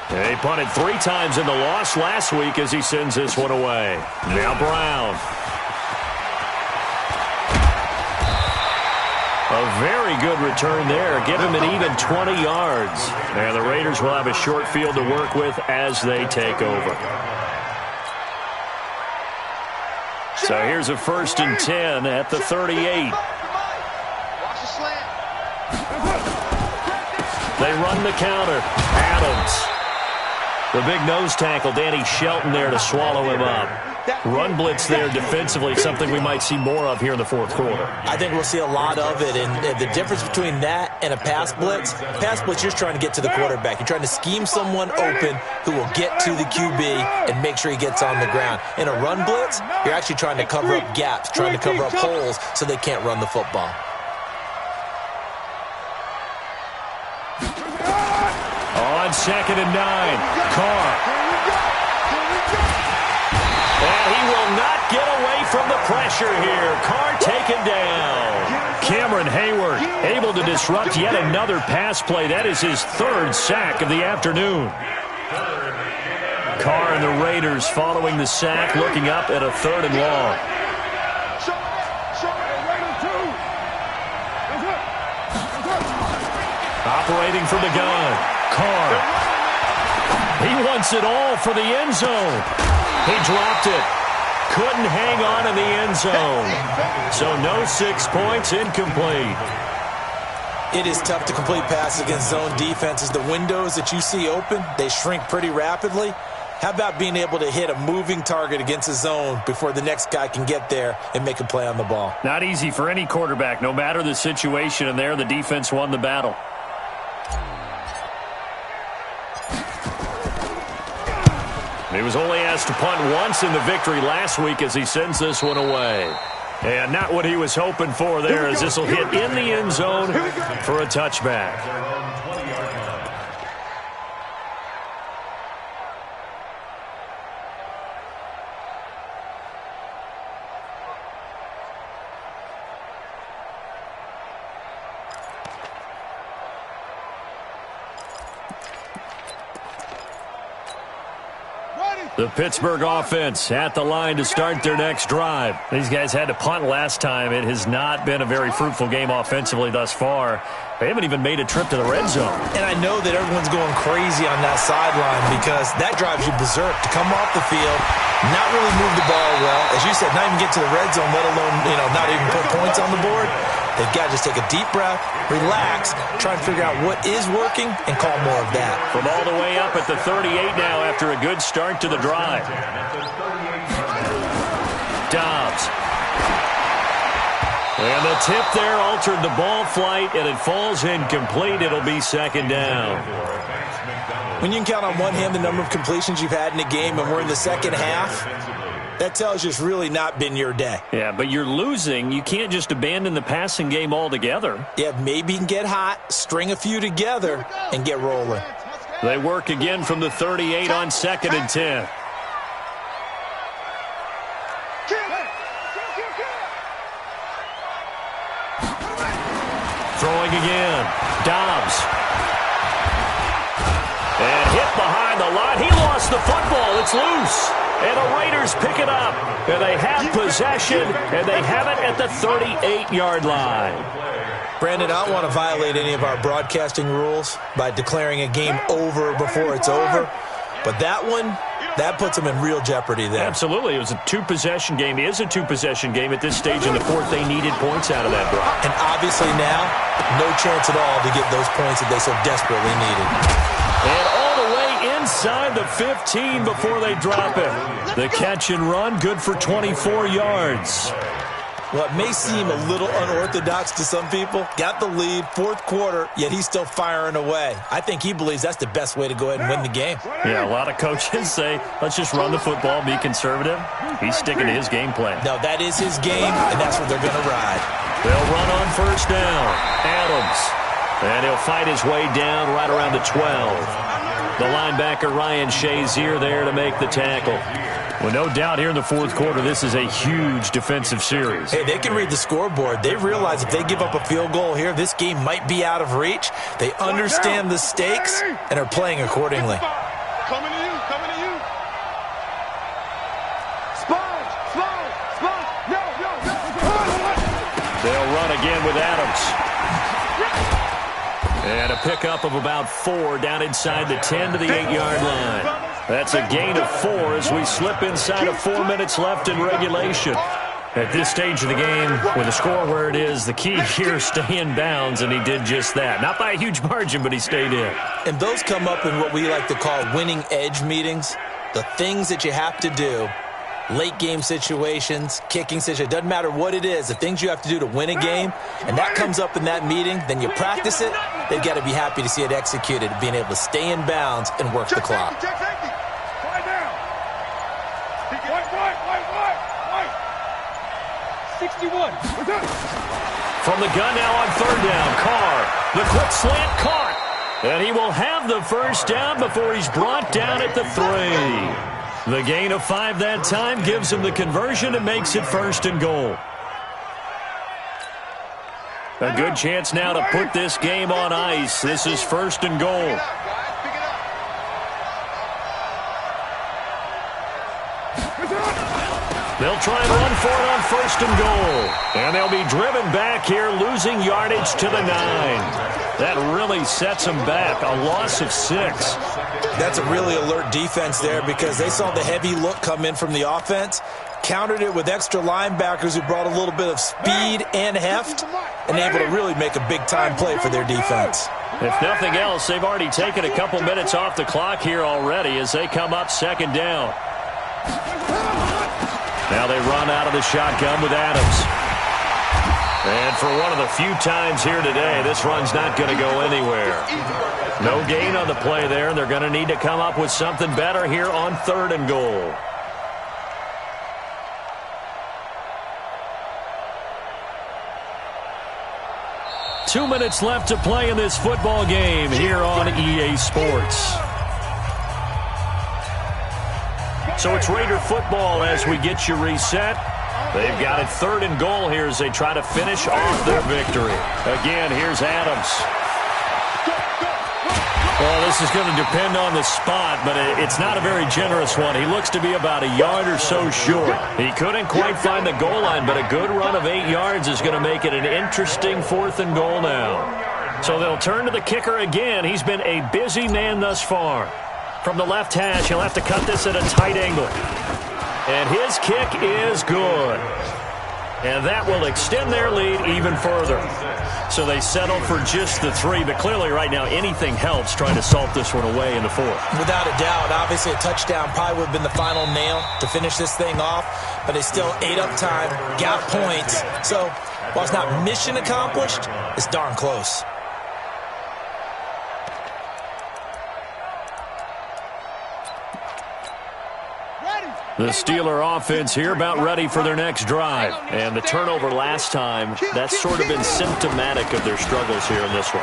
He punted 3 times in the loss last week as he sends this one away. Now Brown. A very good return there. Give him an even 20 yards. And the Raiders will have a short field to work with as they take over. So here's a 1st and 10 at the 38. They run the counter. Adams. The big nose tackle, Danny Shelton, there to swallow him up. Run blitz there defensively, something we might see more of here in the fourth quarter. I think we'll see a lot of it, and the difference between that and a pass blitz, you're just trying to get to the quarterback. You're trying to scheme someone open who will get to the QB and make sure he gets on the ground. In a run blitz, you're actually trying to cover up gaps, trying to cover up holes so they can't run the football. On 2nd and 9, Carr. And he will not get away from the pressure here. Carr taken down. Cameron Hayward able to disrupt yet another pass play. That is his 3rd sack of the afternoon. Carr and the Raiders following the sack, looking up at a 3rd and long. Operating from the gun. Carr. He wants it all for the end zone. He dropped it. Couldn't hang on in the end zone. So no 6 points, incomplete. It is tough to complete passes against zone defenses. The windows that you see open, they shrink pretty rapidly. How about being able to hit a moving target against a zone before the next guy can get there and make a play on the ball? Not easy for any quarterback, no matter the situation, and there the defense won the battle. He was only asked to punt once in the victory last week as he sends this one away. And not what he was hoping for there, as this will hit in the end zone for a touchback. The Pittsburgh offense at the line to start their next drive. These guys had to punt last time. It has not been a very fruitful game offensively thus far. They haven't even made a trip to the red zone. And I know that everyone's going crazy on that sideline because that drives you berserk to come off the field, not really move the ball well. As you said, not even get to the red zone, let alone, not even put points on the board. They've got to just take a deep breath, relax, try and figure out what is working, and call more of that. From all the way up at the 38 now after a good start to the drive. Dobbs. And the tip there altered the ball flight, and it falls incomplete. It'll be 2nd down. When you can count on one hand the number of completions you've had in a game, and we're in the second half, that tells you it's really not been your day. Yeah, but you're losing. You can't just abandon the passing game altogether. Yeah, maybe you can get hot, string a few together, and get rolling. They work again from the 38 on 2nd and 10. Throwing again. Dobbs. And hit behind the line. He lost the football. It's loose. And the Raiders pick it up. And they have possession, and they have it at the 38-yard line. Brandon, I don't want to violate any of our broadcasting rules by declaring a game over before it's over. But that one, that puts them in real jeopardy there. Absolutely. It was a 2-possession game. It is a 2-possession game at this stage in the fourth. They needed points out of that drive. And obviously now, no chance at all to get those points that they so desperately needed. And all the way inside the 15 before they drop it. The catch and run, good for 24 yards. Well, it may seem a little unorthodox to some people. Got the lead, fourth quarter, yet he's still firing away. I think he believes that's the best way to go ahead and win the game. Yeah, a lot of coaches say, let's just run the football, be conservative. He's sticking to his game plan. No, that is his game, and that's what they're going to ride. They'll run on first down. Adams. And he'll fight his way down right around the 12. The linebacker, Ryan Shazier, there to make the tackle. Well, no doubt here in the fourth quarter, this is a huge defensive series. Hey, they can read the scoreboard. They realize if they give up a field goal here, this game might be out of reach. They understand the stakes and are playing accordingly. Coming to you, coming to you. Sponge. No. They'll run again with Adams. And a pickup of about 4 down inside the 10 to the 8-yard line. That's a gain of 4 as we slip inside of 4 minutes left in regulation. At this stage of the game, with the score where it is, the key here, stay in bounds, and he did just that. Not by a huge margin, but he stayed in. And those come up in what we like to call winning edge meetings. The things that you have to do, late game situations, kicking situations, doesn't matter what it is, the things you have to do to win a game, and that comes up in that meeting, then you practice it, they've got to be happy to see it executed, being able to stay in bounds and work the clock. White. 61. From the gun now on third down, Carr. The quick slant caught. And he will have the first down before he's brought down at the 3. The gain of 5 that time gives him the conversion and makes it 1st and goal. A good chance now to put this game on ice. This is 1st and goal. They'll try and run for it on 1st and goal. And they'll be driven back here, losing yardage to the 9. That really sets them back. A loss of 6. That's a really alert defense there because they saw the heavy look come in from the offense, countered it with extra linebackers who brought a little bit of speed and heft, and able to really make a big-time play for their defense. If nothing else, they've already taken a couple minutes off the clock here already as they come up 2nd down. Now they run out of the shotgun with Adams. And for one of the few times here today, this run's not going to go anywhere. No gain on the play there, and they're going to need to come up with something better here on 3rd and goal. Two minutes left to play in this football game here on EA Sports. So it's Raider football as we get you reset. They've got it 3rd and goal here as they try to finish off their victory. Again, here's Adams. Well, this is going to depend on the spot, but it's not a very generous one. He looks to be about a yard or so short. He couldn't quite find the goal line, but a good run of 8 yards is going to make it an interesting 4th and goal now. So they'll turn to the kicker again. He's been a busy man thus far. From the left hash, he'll have to cut this at a tight angle. And his kick is good. And that will extend their lead even further. So they settle for just the 3, but clearly right now anything helps trying to salt this one away in the 4th. Without a doubt, obviously a touchdown probably would have been the final nail to finish this thing off, but they still ate up time, got points. So while it's not mission accomplished, it's darn close. The Steeler offense here about ready for their next drive. And the turnover last time, that's sort of been symptomatic of their struggles here in this one.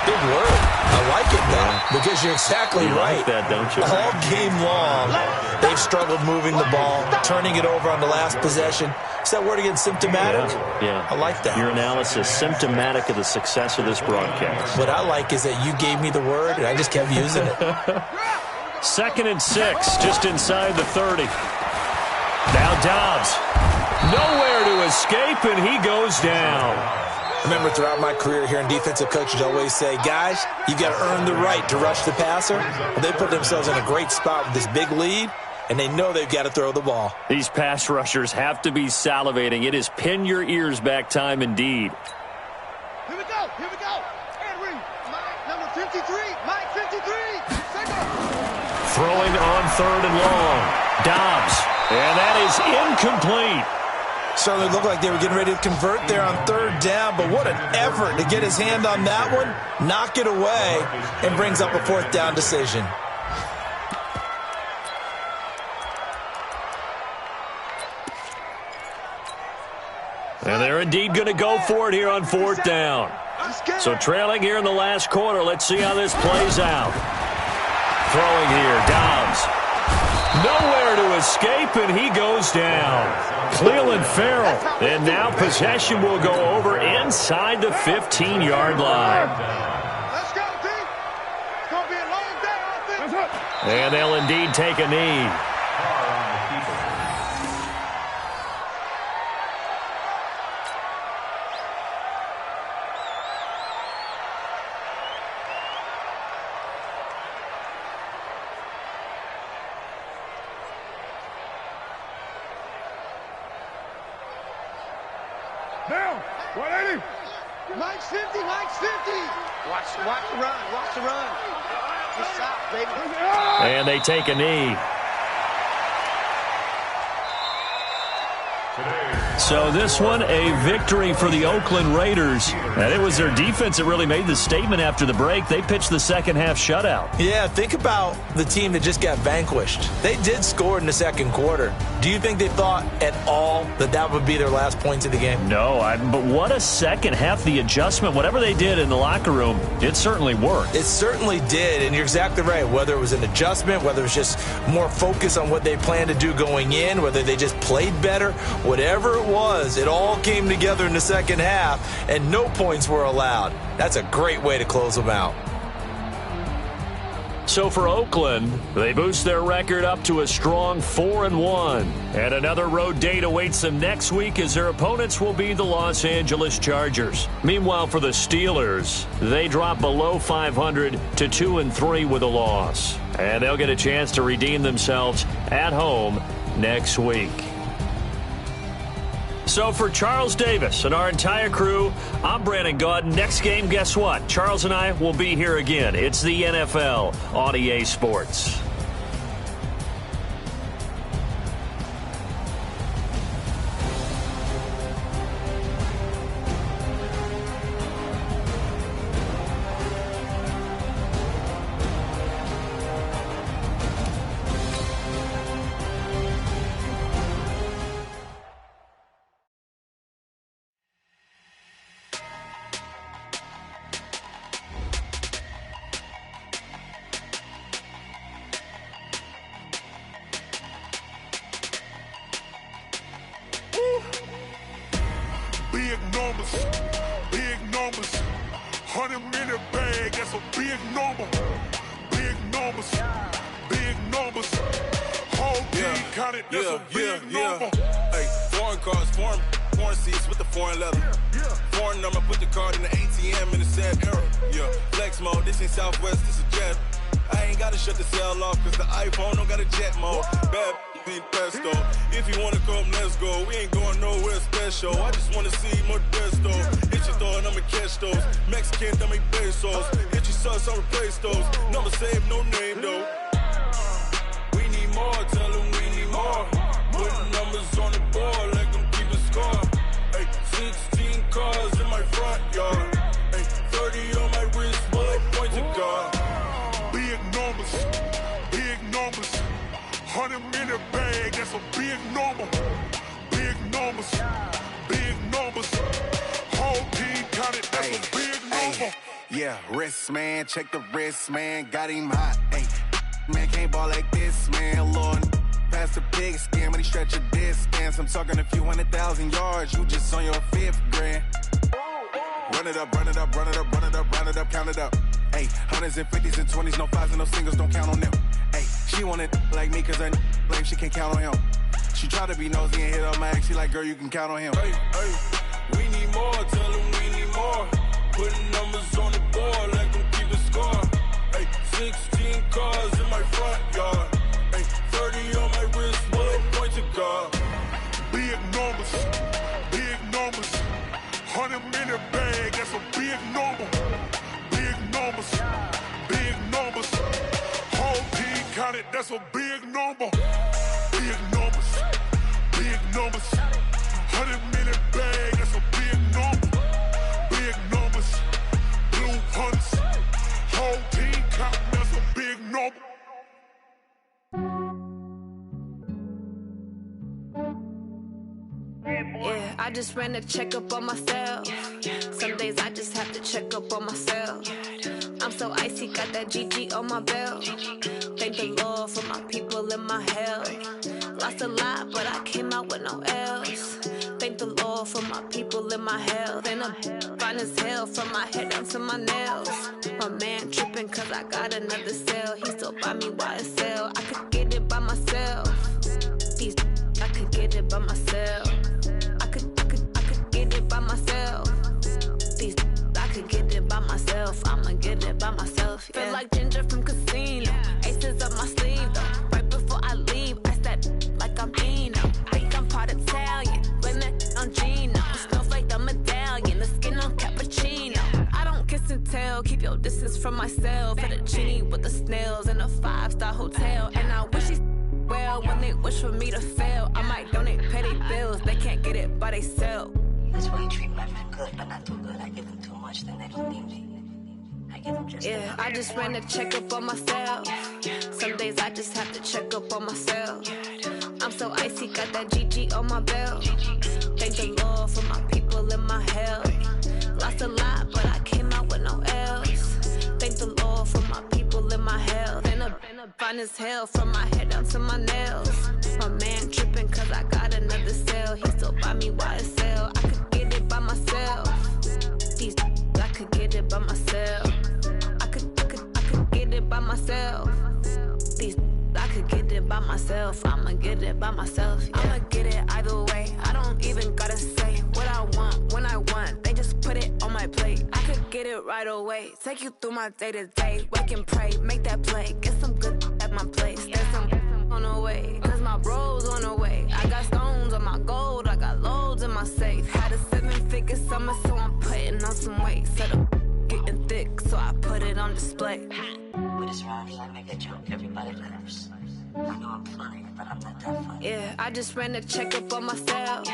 Big word. I like it, though, because you're exactly right. Like that, don't you? All game long, they've struggled moving the ball, turning it over on the last possession. Is that word again, symptomatic? Yeah. I like that. Your analysis, symptomatic of the success of this broadcast. What I like is that you gave me the word, and I just kept using it. 2nd and 6, just inside the 30. Now Dobbs, nowhere to escape, and he goes down. Remember, throughout my career here in defensive coaches always say, guys, you've got to earn the right to rush the passer. Well, they put themselves in a great spot with this big lead, and they know they've got to throw the ball. These pass rushers have to be salivating. It is pin your ears back time indeed. Here we go. And read. Mike, number 53. Mike, 53. Throwing on 3rd and long. Dobbs. And that is incomplete. Certainly looked like they were getting ready to convert there on 3rd down, but what an effort to get his hand on that one, knock it away, and brings up a 4th down decision. And they're indeed going to go for it here on 4th down. So trailing here in the last quarter, let's see how this plays out. Throwing here, Dobbs. Nowhere to escape, and he goes down. Cleveland Farrell. And now possession will go over inside the 15-yard line. Let's go, team. It's going to be a long day, offense. And they'll indeed take a knee. Down. 180. Mike's 50, Mike's 50. Watch the run, watch the run. Just stop, baby. And they take a knee. So this one, a victory for the Oakland Raiders. And it was their defense that really made the statement after the break. They pitched the second-half shutout. Yeah, think about the team that just got vanquished. They did score in the second quarter. Do you think they thought at all that that would be their last points of the game? No, but what a second half. The adjustment, whatever they did in the locker room, it certainly worked. It certainly did, and you're exactly right. Whether it was an adjustment, whether it was just more focus on what they planned to do going in, whether they just played better, whatever it was, it all came together in the second half, and no points were allowed. That's a great way to close them out. So for Oakland, they boost their record up to a strong 4-1. And another road date awaits them next week as their opponents will be the Los Angeles Chargers. Meanwhile, for the Steelers, they drop below 500 to 2-3 with a loss. And they'll get a chance to redeem themselves at home next week. So for Charles Davis and our entire crew, I'm Brandon Gaudin. Next game, guess what? Charles and I will be here again. It's the NFL on EA Sports. Big numbers, 100-minute bag, that's a big number. Big numbers, whole team counted, that's a big number. Hey, foreign cars, foreign seats with the foreign leather. Foreign number, put the card in the ATM in the sad era. Yeah, flex mode, this ain't Southwest, this a jet. I ain't gotta shut the cell off, cause the iPhone don't got a jet mode. Bad ain't pesto. If you wanna come, let's go. We ain't going nowhere special. I just wanna see more Modesto. Hit your thought, I'ma catch those. Mexican, dame pesos. Hit your sauce, I'll replace those. Number saved, no name though. We need more, tell them we need more. Putting numbers on the board, like them keep a score. Hey, 16 cars in my front yard. Hey, 30 on my wrist, bullet point to God. Big numbers, 100-minute bag, that's a big number. Big numbers, whole team counted, that's a big number. Yeah, wrist, man, check the wrist, man, got him hot, ayy. Man, can't ball like this, man, Lord. Pass the pig skin, but he stretch a distance. I'm talking a few 100,000 yards, you just on your 5th grand. Run it up, count it up. Ayy, 100s and 50s and 20s, no 5s and no singles, don't count on them. Ayy, she want it like me, cause her blame, she can't count on him. She try to be nosy and hit on my ex, she like, girl, you can count on him. Hey, we need more, tell them we need more. Putting numbers on the board, like them keep a score. Hey, 16 cars in my front yard. Hey, 30 on my wrist, bullet point to God. Big numbers, 100-minute bag, that's a big number. Big numbers, whole team counted, that's a big number. Big numbers, 100-minute bag, that's a big number. Big numbers, blue hunts, whole team counting, that's a big number. Yeah, I just ran a checkup on myself. Some days I just have to check up on myself. I'm so icy, got that GG on my belt. Thank the Lord for my people in my my health. Lost a lot, but I came out with no L's. Thank the Lord for my people in my health. And I'm fine as hell from my head down to my nails. My man tripping cause I got another cell. He still buy me YSL. I could get it by myself. These I could get it by myself. I could get it by myself. These I could get it by myself. I'ma get it by myself. Yeah. Feel like Ginger from Casino. Aces up my sleeve though. Right before I leave, I step like I'm Eno. Think I'm part Italian. Blame that on Gino. Smells like the medallion. The skin on cappuccino. I don't kiss and tell. Keep your distance from myself. At a genie with the snails in a 5-star hotel. And I wish he's well when they wish for me to fail. I might donate petty bills. They can't get it by themselves. That's why you treat my friend good, but not too good. I give them too much, then they don't need me. I give them just yeah, I just ran a checkup on myself. Some days I just have to check up on myself. I'm so icy, got that GG on my belt. Thank the Lord for my people in my health. Lost a lot, but I came out with no L's. Thank the Lord for my people in my health. And I'm fine as hell from my head down to my nails. My man tripping cause I got another cell. He still buy me YSL. I could get it by myself. These I could get it by myself. I could get it by myself. These I could get it by myself. I'ma get it by myself. Yeah. I'ma get it either way. I don't even gotta say what I want when I want. They just put it on my plate. I could get it right away. Take you through my day to day. Wake and pray, make that play. Get some good at my place. There's some on the way. Cause my bro's on the way. I got stones on my gold. I got loads in my safe. Had a 7-figure summer, so I'm putting on some weight. Set up getting thick, so I put it on display. With this round here, I make a joke. Everybody laughs. I know I'm funny, but I'm not that funny. Yeah, I just ran a checkup on myself.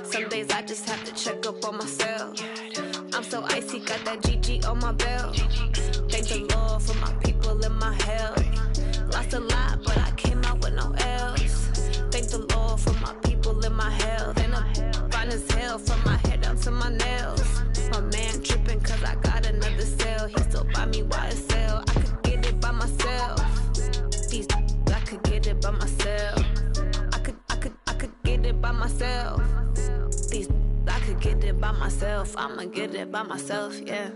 Some days I just have to check up on myself. I'm so icy, got that GG on my belt. Thank the Lord for my people in my health. Lost a lot, but I came out with no L's. Thank the Lord for my people in my health. And I'm fine as hell from my head down to my nails. My man tripping cause I got another cell. He still buy me YSL. I could get it by myself. These I could get it by myself. I could get it by myself. These I could get it by myself. I'ma get it by myself, yeah.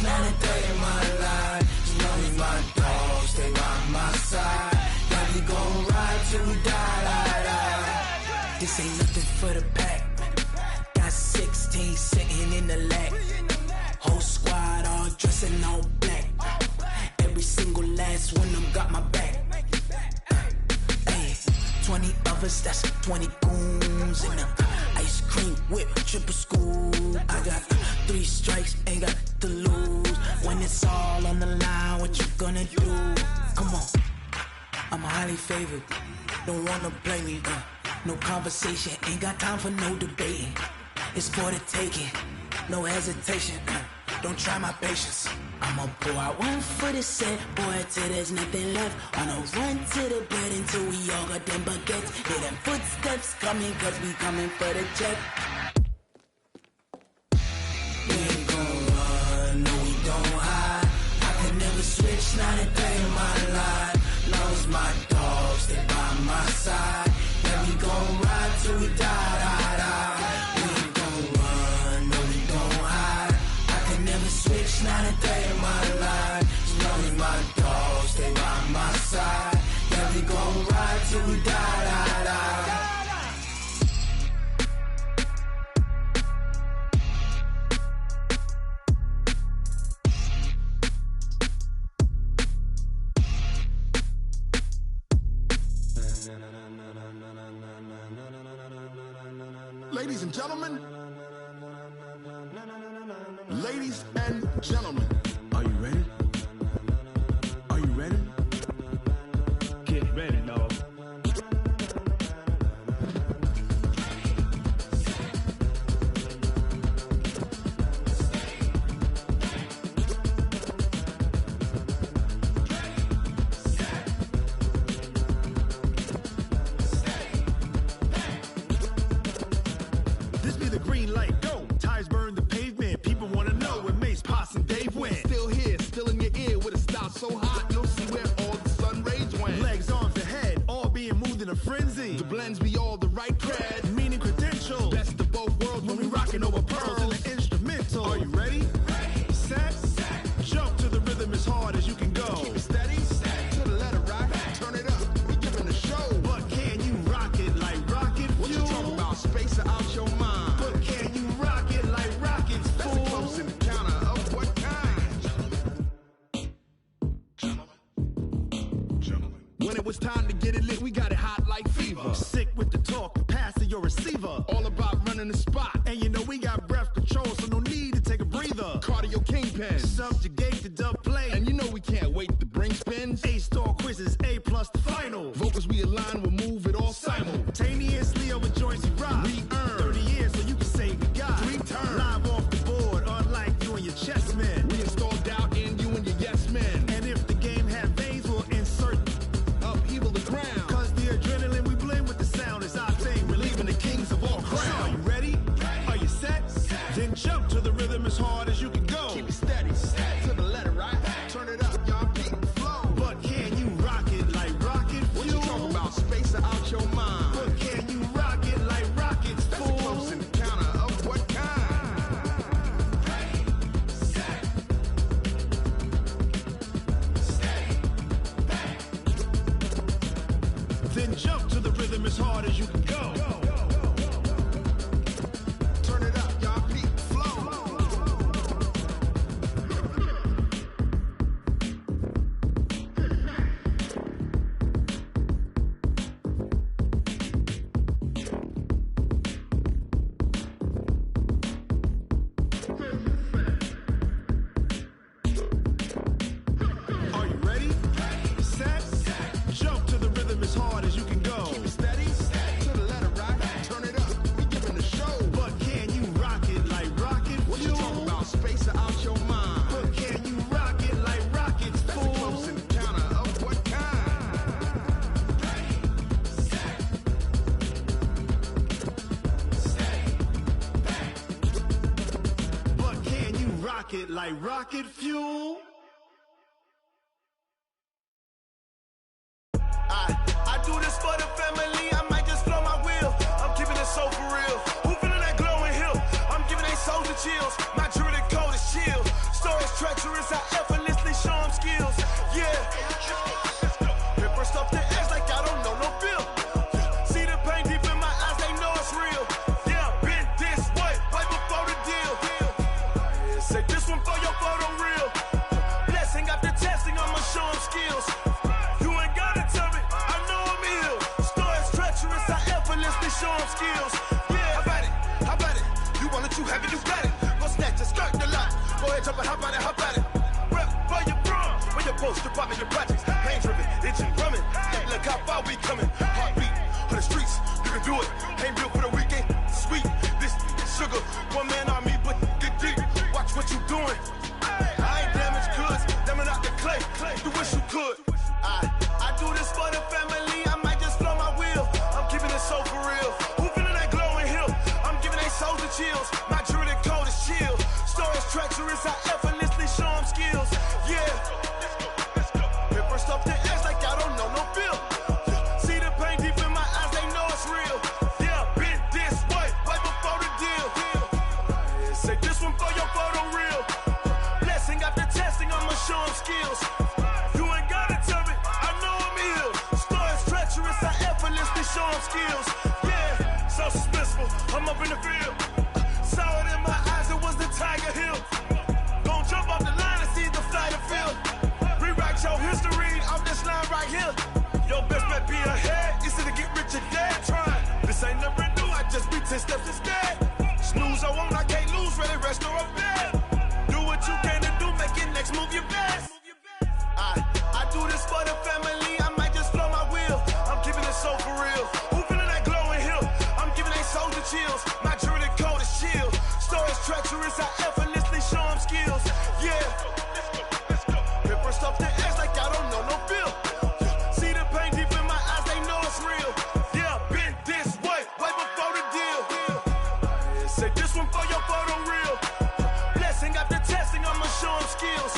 switch, not a day in my life. As long as my dogs stay by my side. Yeah, we gon' ride till we die. This ain't nothing for the pack. Got 16 sitting in the lap. Whole squad all dressing all black. Every single last one of them got my back. 20 of us, that's 20 goons in a ice cream whip, triple scoop. I got 3 strikes, ain't got to lose. When it's all on the line, what you gonna do? Come on, I'm highly favored. Don't wanna play me, no conversation, ain't got time for no debating. It's for the taking, no hesitation. Don't try my patience. I'ma pull out one for the set, boy, till there's nothing left. On a run to the bed until we all got them baguettes. Hear them footsteps coming, cause we coming for the check. We ain't gon' run, no we don't hide. I can never switch, not a day in my life. Long as my dogs stay by my side. Yeah, we gon' ride till we die. We ain't gon' run, no we don't hide. I can never switch, not a day in my life. As long as my dogs stay by my side. Yeah, we gon' ride till we die. Ladies and gentlemen, ladies and gentlemen, are you ready? Are you ready? Get ready, dog. This be the green light, go. Tires burn the pavement. People wanna know where Mace, Pops, and Dave went. Still here, still in your ear with a style so hot, no see where all the sun rays went. Legs, arms, and head, all being moved in a frenzy. The blends be all the right cred, meaning credentials. Best of both worlds when we rockin' over pearls in the instrumental. Are you ready? Set, jump to the rhythm as hard as you can go. Keep it steady, to the letter right. Turn it up, we giving the show. But can you rock it like rocket fuel? What you talking about? Space or out your mind? But can you rock it like rockets, fool? That's a close encounter of what kind? Gentlemen. When it was time to get it lit, we got it hot like fever. Sick with the talk, pass to your receiver. All about running the spot. And you know we got breath control, so no need to take a breather. Cardio kingpin, subjugate the dub play. And you know we can't wait to bring spins. A-star quizzes, A+ the final. Vocals we align, we'll move it all simultaneously over joints we rock. We earn 30 years so you can say we got 3 turns. Live off the board, unlike you and your chess men. We install doubt in you and your yes men. And if the game had veins, we'll insert upheaval the ground. Cause the adrenaline we blend with the sound is our thing, relieving the kings of all crowns. So are you ready? Are you set? Then jump to the rhythm as hard as you can go. Keep it steady, to the letter right. Turn it up, y'all keep the flow. But can you rock it like rocket fuel? What you talking about? Space or out your mind? But can you rock it like rockets, fool? That's a close encounter of what kind? Then jump to the rhythm as hard as you can go. Turn it up, y'all keep the flow. Are you ready? Set, jump to the rhythm as hard as you can go. Keep it steady, to the letter right. Turn it up, we giving the show. But can you rock it like rocket fuel? What you talking about? Space or out your mind? But can you rock it like rockets, fool? That's a close encounter of what kind? But can you rock it like rocket fuel? I do this for the family, I might just blow my wheel. I'm keeping it so for real. Who feeling that glowing hill? I'm giving they souls the chills. My jewelry coat is chill. Storage truck Go ahead, jump and hop on it, hop at it. Rep for your bro, when you're supposed to pop in your projects. Pain driven, itching, drumming. Look how far we coming. Heartbeat on the streets, you can do it. Ain't built for the weekend. Sweet, this sugar. One man army, but get deep. Watch what you doing. I ain't damaged goods, damn it out the clay. You wish you could. I do this for the family. I might just flow my wheel. I'm keeping it so for real. Who feeling that glowing hill? I'm giving they souls the chills. My jewelry code is chill. Stories treacherous, I effortlessly show them skills. Yeah. Paper stuff the edge like I don't know no feel. See the pain deep in my eyes, they know it's real. Yeah, been this way, right before the deal. Say this one for your photo reel. Blessing after testing, I'ma show them skills. You ain't gotta tell me, I know I'm ill. Stories treacherous, I effortlessly show them skills. Yeah, so suspenseful, I'm up in the field. Saw it in my eyes, it was the Tiger Hill. Gon' jump off the line and see the flight of field. Rewrite your history off this line right here. Your best bet be ahead, easy to get rich or dead trying. This ain't never new, I just be 10 steps instead. Snooze I won't, I can't lose, ready, rest or I'm dead. Do what you can to do, make your next move your best. I do this for the family, I might just flow my wheel. I'm keeping it so for real. Who feeling that glowing hill? I'm giving they souls the chills. My jewelry code is chill. Stories treacherous, I effortlessly show them skills. Yeah. Paper stuff the edge like I don't know no feel. See the pain deep in my eyes, they know it's real. Yeah, been this way, way before the deal. Say this one for your photo reel. Blessing after testing, I'ma show them skills.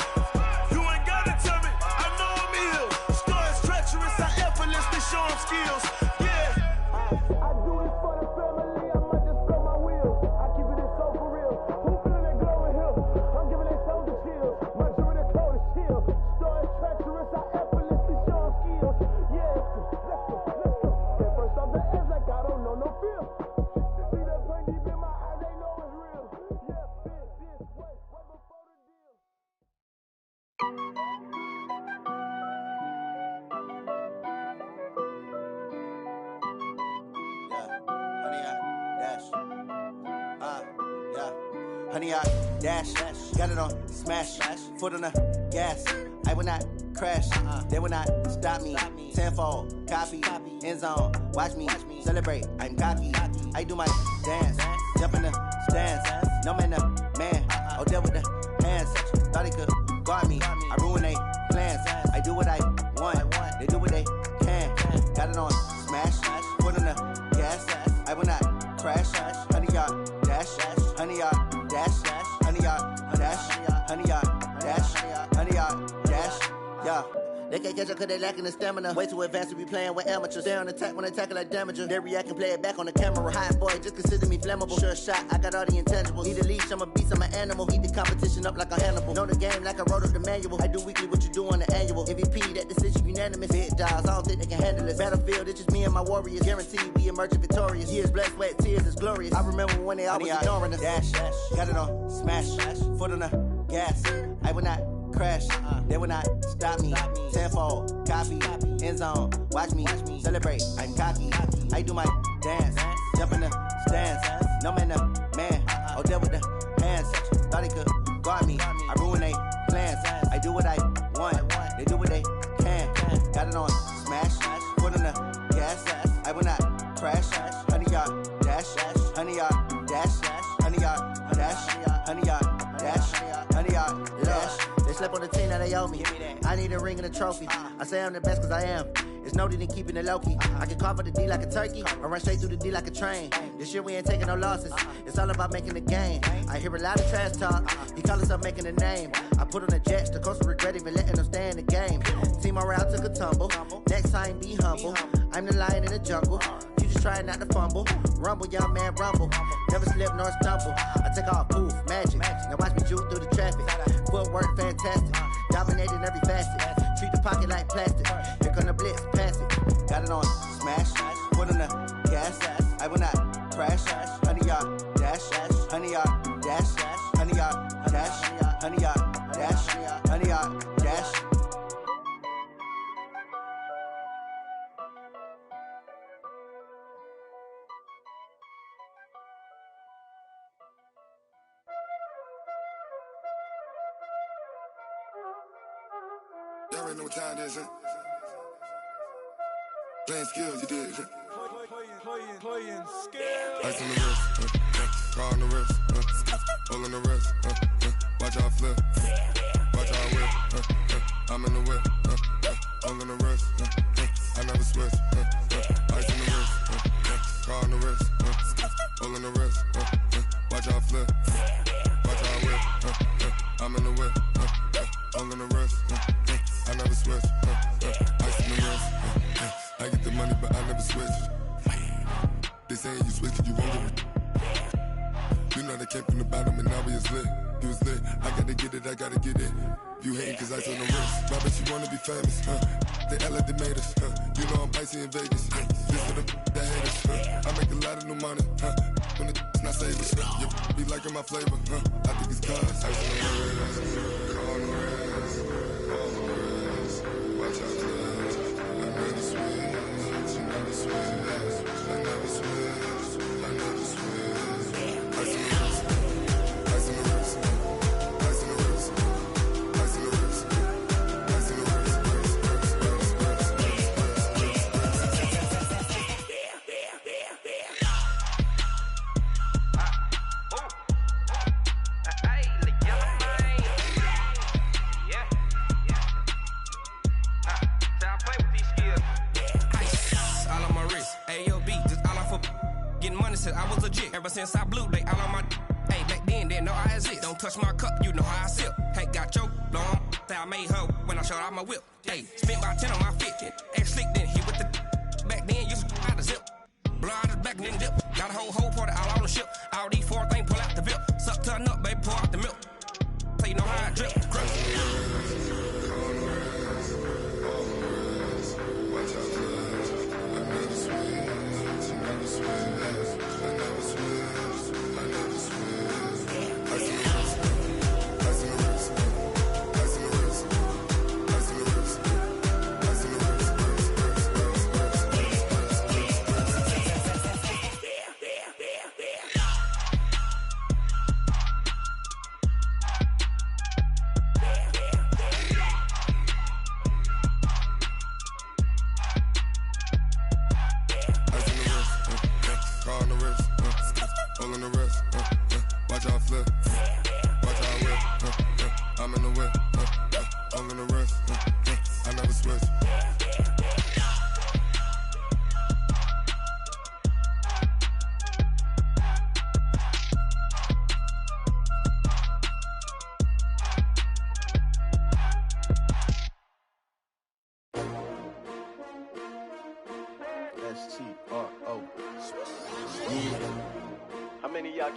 You ain't gotta tell me, I know I'm ill. Stories treacherous, I effortlessly show them skills. Yeah. I do this for the family, I might just blow my wheel. I keep it so for real. Who feeling that glowing hill? I'm giving they souls the chills. My jewelry code is chill. Stories treacherous, I effortlessly show them skills. Yeah, let's go. Get first off the edge like I don't know no feel. See that pain deep in my eyes, they know it's real. Yeah, been this way, way before the deal. Honey, I dash, got it on smash, foot on the gas. I will not crash, they will not stop me. Tenfold, copy, end zone, watch me celebrate. I'm cocky, I do my dance, jump in the stands. No man, the man, oh, there with the hands. Thought he could guard me, I ruin they plans. I do what I want, they do what they can. Got it on smash, foot on the gas. I will not crash, honey, y'all dash, honey, y'all dash, honey, y'all dash, honey, y'all dash, honey, y'all dash, yeah. They can't catch up cause they lacking the stamina. Way too advanced to be playing with amateurs. Stay on attack when they tackle like damager. They react and play it back on the camera. Hot boy, just consider me flammable. Sure shot, I got all the intangibles. Need a leash, I'm a beast, I'm an animal. Eat the competition up like a Hannibal. Know the game like I wrote up the manual. I do weekly what you do on the annual. MVP, that decision unanimous. Big dials, I don't think they can handle it. Battlefield, it's just me and my warriors. Guaranteed we emerge victorious. Years, blood, sweat, tears, it's glorious. I remember when they always ignoring us. Dash, got it on smash, foot on the gas. I will not crash, they will not stop me. Tenfold, copy, end zone, watch me celebrate. I'm cocky, I do my dance, jump in the stands. No man, the man, oh, there with the hands. Thought he could guard me, I ruin they plans. I do what I want, they do what they can. Got it on smash, foot on the gas. I will not crash, honey, y'all dash, honey, y'all dash, honey, y'all dash, honey, y'all dash, honey, y'all dash. They slept on the team that they owe me. I need a ring and a trophy. I say I'm the best cause I am. It's no need in keeping it low-key. I can carve up the D like a turkey or run straight through the D like a train. This year we ain't taking no losses. It's all about making the game. I hear a lot of trash talk. He call himself making a name. I put on the Jets. The coach will regret even letting them stay in the game. Team morale took a tumble. Next time be humble. I'm the lion in the jungle. You just try not to fumble. Rumble, young man, rumble. Never slip nor stumble. I take off, poof, magic. Now watch me juke through the traffic. Footwork fantastic. Dominating every facet. Treat the pocket like plastic. Here come the blitz, pass it. Got it on smash. Foot on the gas. I will not crash. Honey, y'all dash. Honey, y'all dash. Honey, y'all dash. Honey, y'all dash. Honey, y'all dash. Y'all already know what time it is, huh? Playing skills, you did. Playing skills. Ice on the wrist, car on the wrist, all on the wrist, watch how I flip, watch how I whip, I'm in the whip, all on the wrist, I never switch, ice on the wrist, car on the wrist, all on the wrist, watch how I flip, watch how I whip, I'm in the whip, all on the wrist, I never switch, ice on the wrist, I get the money but I never switch. They saying you switch cause you won't get it. You know they came from the bottom and now we is lit. You was lit, I gotta get it, I gotta get it. You hating cause ice on the wrist. Why bet you wanna be famous, They act like they made us, You know I'm icy in Vegas, This for the that hate us, I make a lot of new money, When it's not savers, You be liking my flavor, I think it's cause ice on the wrist, car on the wrist, all on the wrist, watch out cause I never switch, you never switch. I never switch, I never switch. Ice on the wrist, ice on the wrist, ice on the wrist, ice on the wrist, ice on the wrist, I was legit. Ever since I blew, they all on my hey, back then, didn't know I exist. Don't touch my cup, you know how I sip. Hey, got your long, say I made her when I showed out my whip. Hey, spent about 10 on my fit. Ex slick, then hit with the back then, used to out the zip. Blow out his back and then dip. Got a whole party all on the ship. All these four things, pull out the VIP. Suck to a nut, baby, pour out the milk. So you know how I drip.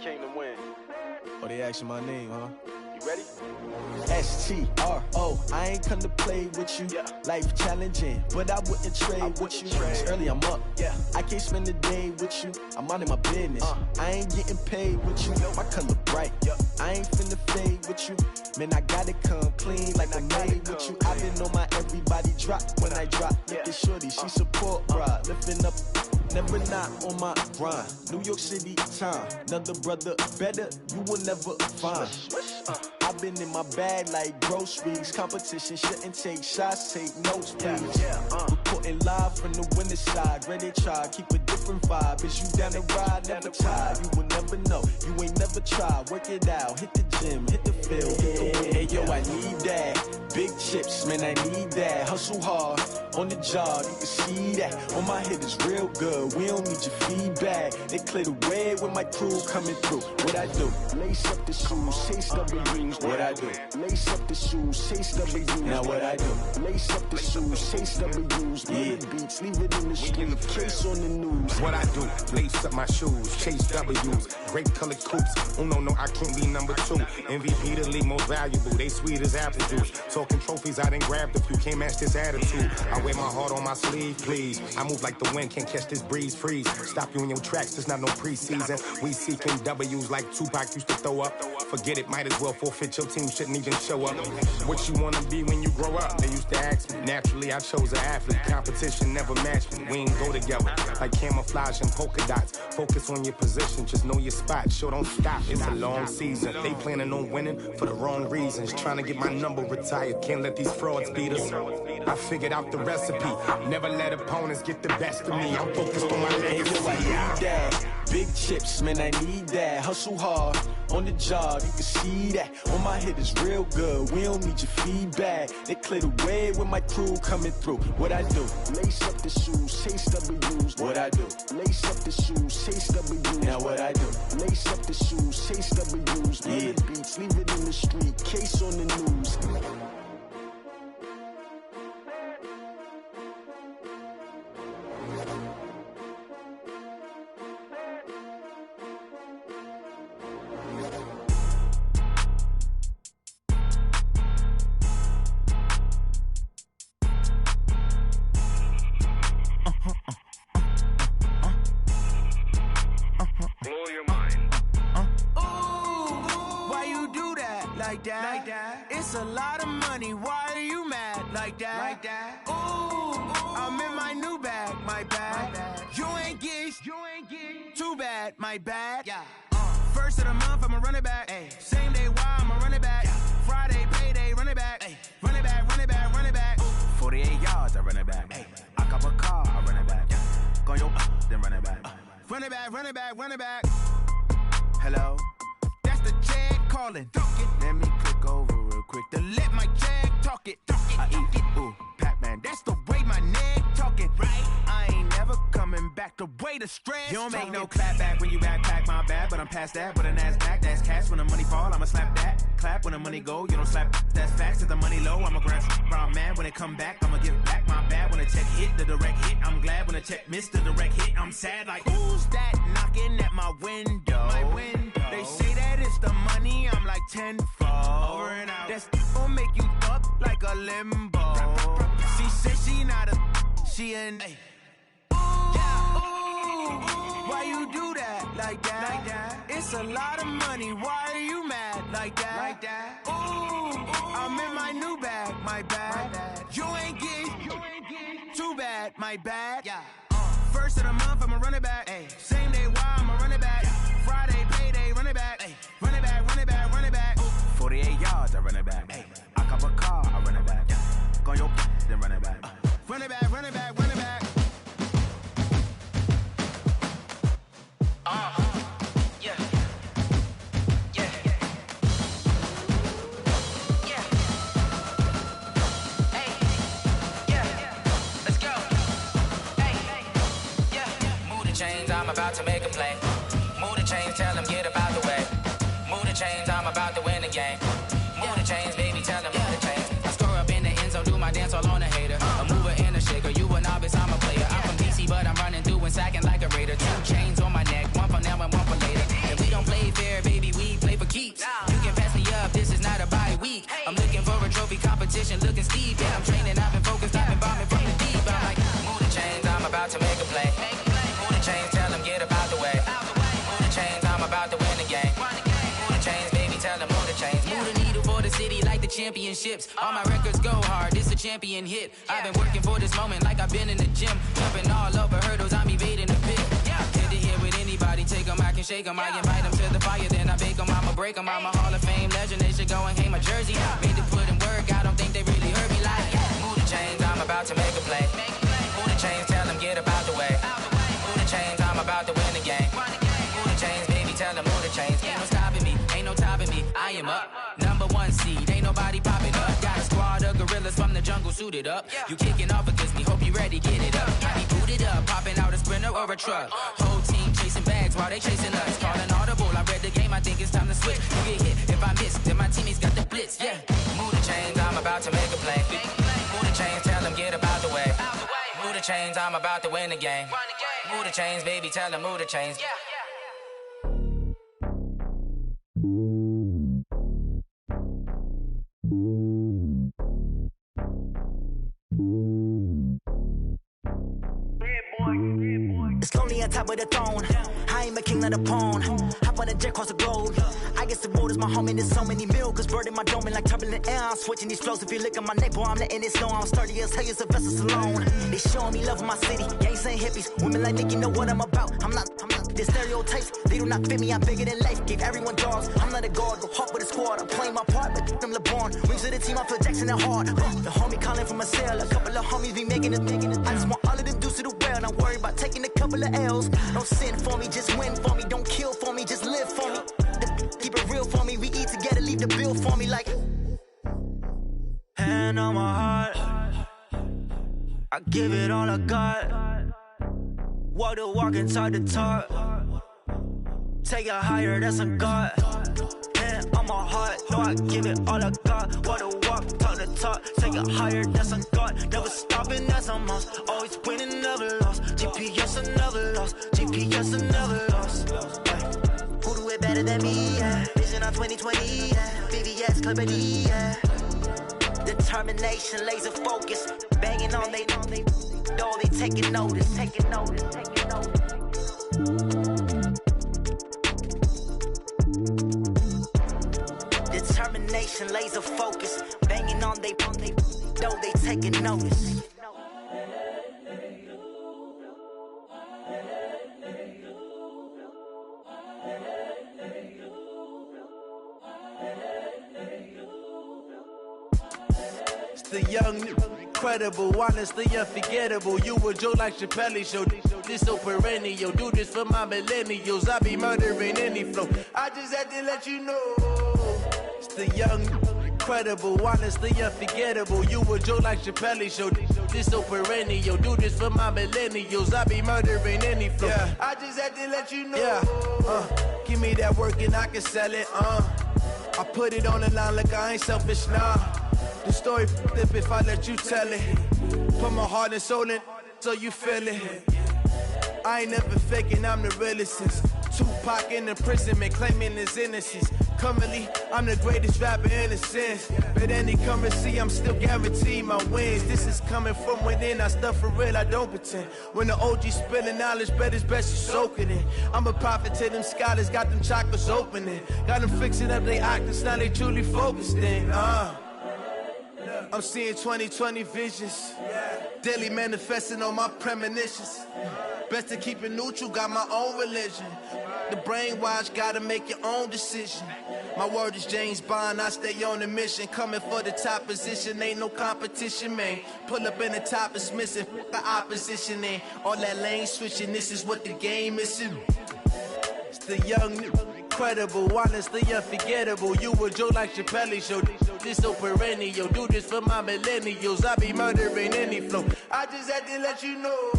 Came to win. Oh, they asking my name, huh? You ready? STRO, I ain't come to play with you. Life challenging, but I wouldn't trade with you. It's early, I'm up. I can't spend the day with you. I'm out of my business. I ain't getting paid with you. My color bright. I ain't finna fade with you. Man, I gotta come clean like I made with you. I been on my everybody drop when I drop. Look at shorty, she support, bruh. Lifting up. Never not on my grind. New York City time. Another brother better, you will never find. I've been in my bag like groceries. Competition shouldn't take shots, take notes, please. Reporting live from the winner's side. Ready to try, keep a different vibe. Is you down the ride, never tired. You will never know, you ain't never tried. Work it out, hit the gym, hit the field, hit the win. Hey yo, I need that. Big chips, man, I need that. Hustle hard, on the job, you can see that. On my head is real good, we don't need your feedback. They clear the way with my crew coming through. What I do? Lace up the shoes, chase W's. What I do? Lace up the shoes, chase W's. Now what I do? Lace up the shoes, chase W's. Big beats, leave it in the street, case on the news. What I do? Lace up my shoes, chase W's. Great colored coops. Oh no, I can't be number 2. MVP the league most valuable. They sweet as apple juice. Talking trophies, I done grabbed a few. Can't match this attitude. I wear my heart on my sleeve, please. I move like the wind, can't catch this breeze. Freeze. Stop you in your tracks. There's not no preseason. We seeking W's like Tupac used to throw up. Forget it, might as well forfeit. Your team shouldn't even show up. What you wanna be when you grow up? They used to ask me. Naturally, I chose an athlete. Competition never matched me. We ain't go together like camouflage and polka dots. Focus on your position, just know your spot. Sure, don't stop. It's a long season. They planning on winning for the wrong reasons. Trying to get my number retired. quiet, can't let these frauds beat us. I figured out the recipe, never let opponents get the best of me. I'm focused on my legacy. I need that. Big chips, man, I need that. Hustle hard, on the job, you can see that. On my head is real good, we don't need your feedback. They clear the way with my crew coming through. What I do? Lace up the shoes, chase W's. What I do? Lace up the shoes, chase W's. Now what I do? Lace up the shoes, chase W's. Yeah. The beats, leave it in the street, case on the news. It's a lot of money, why are you mad like that? Ooh, I'm in my new bag, my bad. You ain't get too bad, my bad. First of the month, I'ma run it back. Same day, why I'ma run it back. Friday, payday, run it back. Run it back, run it back, run it back. 48 yards, I run it back. I cop a car, I run it back. Go yo, then run it back. Run it back, run it back, run it back. Hello? That's the check calling. Let me click over real quick to let my check talk it. I eat it, ooh, Pac-Man. That's the way my neck talking. Right? I ain't never coming back. The way the stress. You don't make no clap back when you backpack, my bad. But I'm past that. But a NASDAQ, that's cash. When the money fall, I'ma slap that. Clap when the money go. You don't slap. That's facts. If the money low, I'ma grab brown man. When it come back, I'ma give back my bad. When the check hit, the direct hit. I'm glad when the check missed the direct hit. I'm sad like, who's that knocking at my window? My window. They say that it's the money. I'm like tenfold. Over and out. That's gon' make you up like a limbo. She said she not a, she an. Why you do that like that? It's a lot of money. Why are you mad like that? Ooh, I'm in my new bag, my bad. You ain't get too bad, my bad. First of the month, I'ma run it back. Same day, why I'ma run it back. Friday, payday, run it back. Run it back, run it back, run it back. 48 yards, I run it back. I cop a car, I run it back. Go yo, then run it back. Run it back, run it back, run it back. Yeah. Yeah. Yeah. Hey. Yeah. Let's go. Hey. Yeah. Move the chains, I'm about to make a play. Move the chains, tell them get about the way. Move the chains, I'm about to win the game. Move the chains, baby, tell them move the chains. I score up in the end zone, do my dance all on a hater. A mover and a shaker, you a novice, I'm a player. I'm from DC, but I'm running through and sacking like a raider. 2 chains on my neck, one for now and one for later. And we don't play fair, baby, we play for keeps. You can pass me up, this is not a bye week. I'm looking for a trophy competition, looking steep. Yeah, I'm training, I've been focused, I've been bombing from the deep. I'm like, move the chains, I'm about to make a play. Move the chains, tell them get about the way. Move the chains, I'm about to win the game. Move the chains, baby, tell them move the chains. Move the needle for the city like the championships. All my records go hard, this a champion hit. I've been working for this moment like I've been in the gym. Jumping all over hurdles, I'm evading the pit. Get to here with anybody, take them, I can shake them. I invite them to the fire, then I bake them, I'ma break them. I'm a Hall of Fame legend, they should go and hang my jersey. Made to put in work, I don't think they really heard me like. Move the chains, I'm about to make a play. Move the chains, tell them get about the way. Move the chains, I'm about to win the game. Move the chains, baby, tell them move the chains. Ain't no stopping me, ain't no topping me, I am up. #1 seed, ain't nobody popping up. Got a squad of gorillas from the jungle suited up. You kicking off against me, hope you ready, get it up. I be booted up, popping out a Sprinter or a truck. Whole team chasing bags while they chasing us. Calling audible, I read the game, I think it's time to switch. You get hit, if I miss, then my teammates got the blitz, yeah. Move the chains, I'm about to make a play. Move the chains, tell them get about the way. Move the chains, I'm about to win the game. Move the chains, baby, tell them move the chains. It's lonely on top of the throne. I ain't a king of the pawn. Hop on a jet across the globe. I guess the road is my home and there's so many milk. Bird in my dome and like turbulent air. I'm switching these flows. If you look at my neck, boy, I'm letting it snow. I'm sturdy as hell, as a vessel alone. They showing me love in my city. Gangs and hippies. Women like Nicky know what I'm about. I'm not The stereotypes, they do not fit me, I'm bigger than life. Gave everyone dogs, I'm not a guard, go hard with a squad. I'm playing my part, but I'm LeBron. Wings of the team, I feel Jackson and hard. The homie calling from a cell, a couple of homies be making it. I just want all of them dudes to do well, not worry about taking a couple of L's. Don't sin for me, just win for me. Don't kill for me, just live for me. Keep it real for me, we eat together, leave the bill for me like. Hand on my heart, I give it all I got. Walk the walk and talk the talk. Take it higher, that's a God. Hand on my heart, no, I give it all I got. Walk the walk, talk the talk. Take it higher, that's a God. Never stopping, that's a must. Always winning, never lost. GPS, I never lost. GPS, I never lost. Who do it better than me? Yeah. Vision on 2020, yeah. VVS, Clippity, yeah. Determination, laser focus. Banging on they door, they taking notice. Determination, laser focus. Banging on they door, they taking notice. The young, incredible, honestly unforgettable. You a Joe like Chappelle show. This so perennial. Do this for my millennials. I be murdering any flow. I just had to let you know. It's the young, incredible, honestly unforgettable. You a Joe like Chappelle show. This so perennial. Do this for my millennials. I be murdering any flow. Yeah. I just had to let you know. Yeah. Give me that work and I can sell it. I put it on the line like I ain't selfish, nah. The story flip if I let you tell it. Put my heart and soul in so you feel it. I ain't never faking, I'm the realest since Tupac in imprisonment, claiming his innocence. Currently, I'm the greatest rapper in a sense. But any currency, I'm still guaranteed my wins. This is coming from within, I stuff for real, I don't pretend. When the OG spilling knowledge, bet it's best you soak it in. I'm a prophet to them scholars, got them chakras opening. Got them fixing up they octaves, now they truly focused in. I'm seeing 2020 visions. Daily manifesting on my premonitions. Best to keep it neutral, got my own religion. The brainwash, gotta make your own decision. My word is James Bond, I stay on the mission. Coming for the top position, ain't no competition, man. Pull up in the top, it's missing, the opposition ain't. All that lane switching, this is what the game is. It's the young, incredible, honestly unforgettable. You a Joe like Chappelle show. This so perennial. Do this for my millennials. I be murdering any flow. I just had to let you know.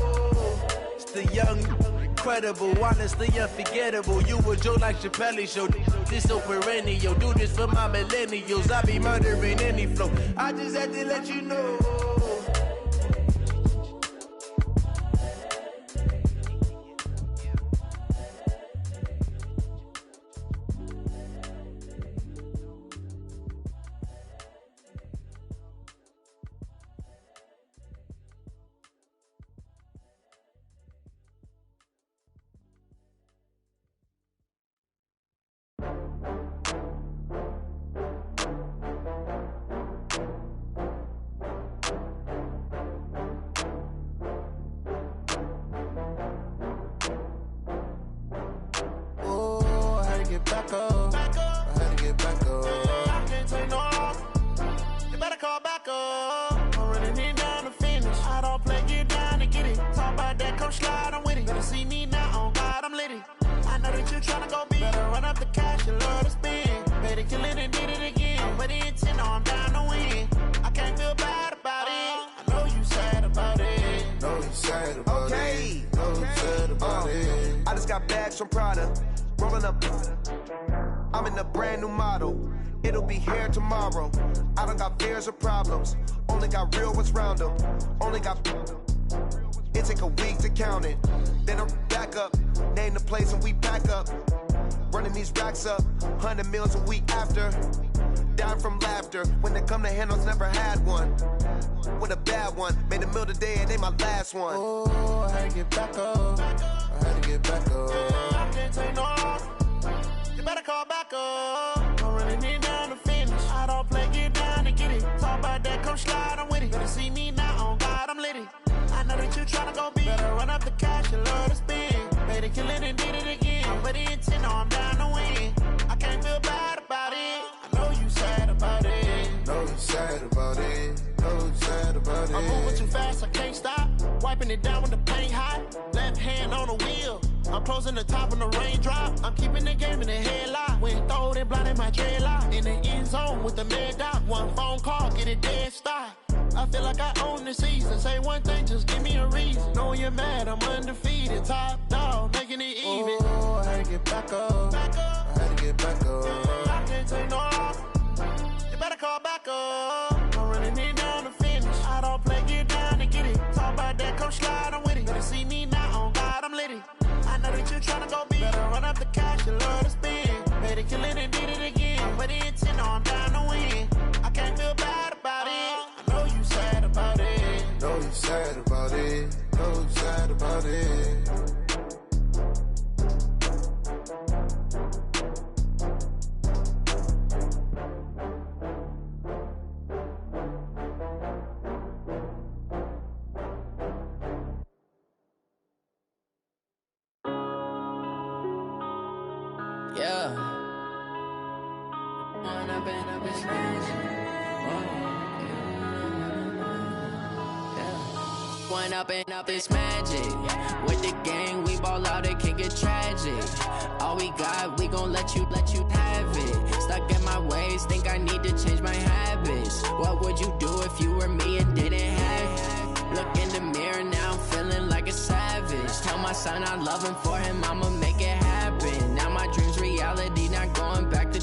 It's the young, incredible, honestly unforgettable. You a Joe like Chappelle show. This so perennial. Do this for my millennials. I be murdering any flow. I just had to let you know. Back up. I had to get back up. I can't take no loss. You better call back up. I'm running it down to finish. I don't play, get down to get it. Talk about that, come slide, I'm with it. Better see me now, on God, I'm lit it. I know that you tryna go big. Better run up the cash, you love to spend. Better kill it and did it again. I'm with the intent, no, I'm down to win. I can't feel bad about it. I know you sad about it. Know you sad about it. Know you sad about it. I just got bags from Prada. Rolling up, I'm in a brand new model. It'll be here tomorrow. I don't got fears or problems. Only got real ones round them. Only got. It take a week to count it. Then I'm back up. Name the place and we pack up. Running these racks up. 100 meals a week after. Down from laughter. When they come to handles, never had one. With a bad one. Made a meal today and they my last one. Oh, I had to get back up. I had to get back up. I can't take no loss. You better call back up. I'm running it down to finish. I don't play, get down to get it. Talk about that, come slide, I'm with it. Better see me now, on God, I'm lit it. I know that you tryna go big. Better run up the cash, you love to spend. Made it, kill it, and did it again. But the intent, no, I'm down to win. I can't feel bad about it. I know you sad about it. Know you sad about it. Know you sad about it. I'm moving too fast, I can't stop. Wiping it down when the paint hot. Left hand on the wheel. I'm closing the top when the raindrop. I'm keeping the game in the headlock. When throwed and blinded my dreadlock. In the end zone with the mad dot. One phone call, get it dead stop. I feel like I own the season. Say one thing, just give me a reason. Knowing you're mad, I'm undefeated. Top dog, making it even. Oh, I had to get back up. I had to get back up. I can't take no off. You better call back up. I'm running it down to finish. I don't play, get down to get it. Talk about that, come slide, I'm with it. Better see me now, on God, I'm lit it. I know that you tryna go big. Better run up the cash, you love to spend. Made it, kill it, and did it again. But the intent, no, I'm down to win. I can't feel bad about it. I know you sad about it. Know you sad about it. Know you sad about it. Yeah. One up and up is magic. With the gang, we ball out, it can get tragic. All we got, we gon' let you have it. Stuck in my ways, think I need to change my habits. What would you do if you were me and didn't have it? Look in the mirror, now I'm feeling like a savage. Tell my son I love him, for him I'ma make it happen. Now my dream's reality, not going back to.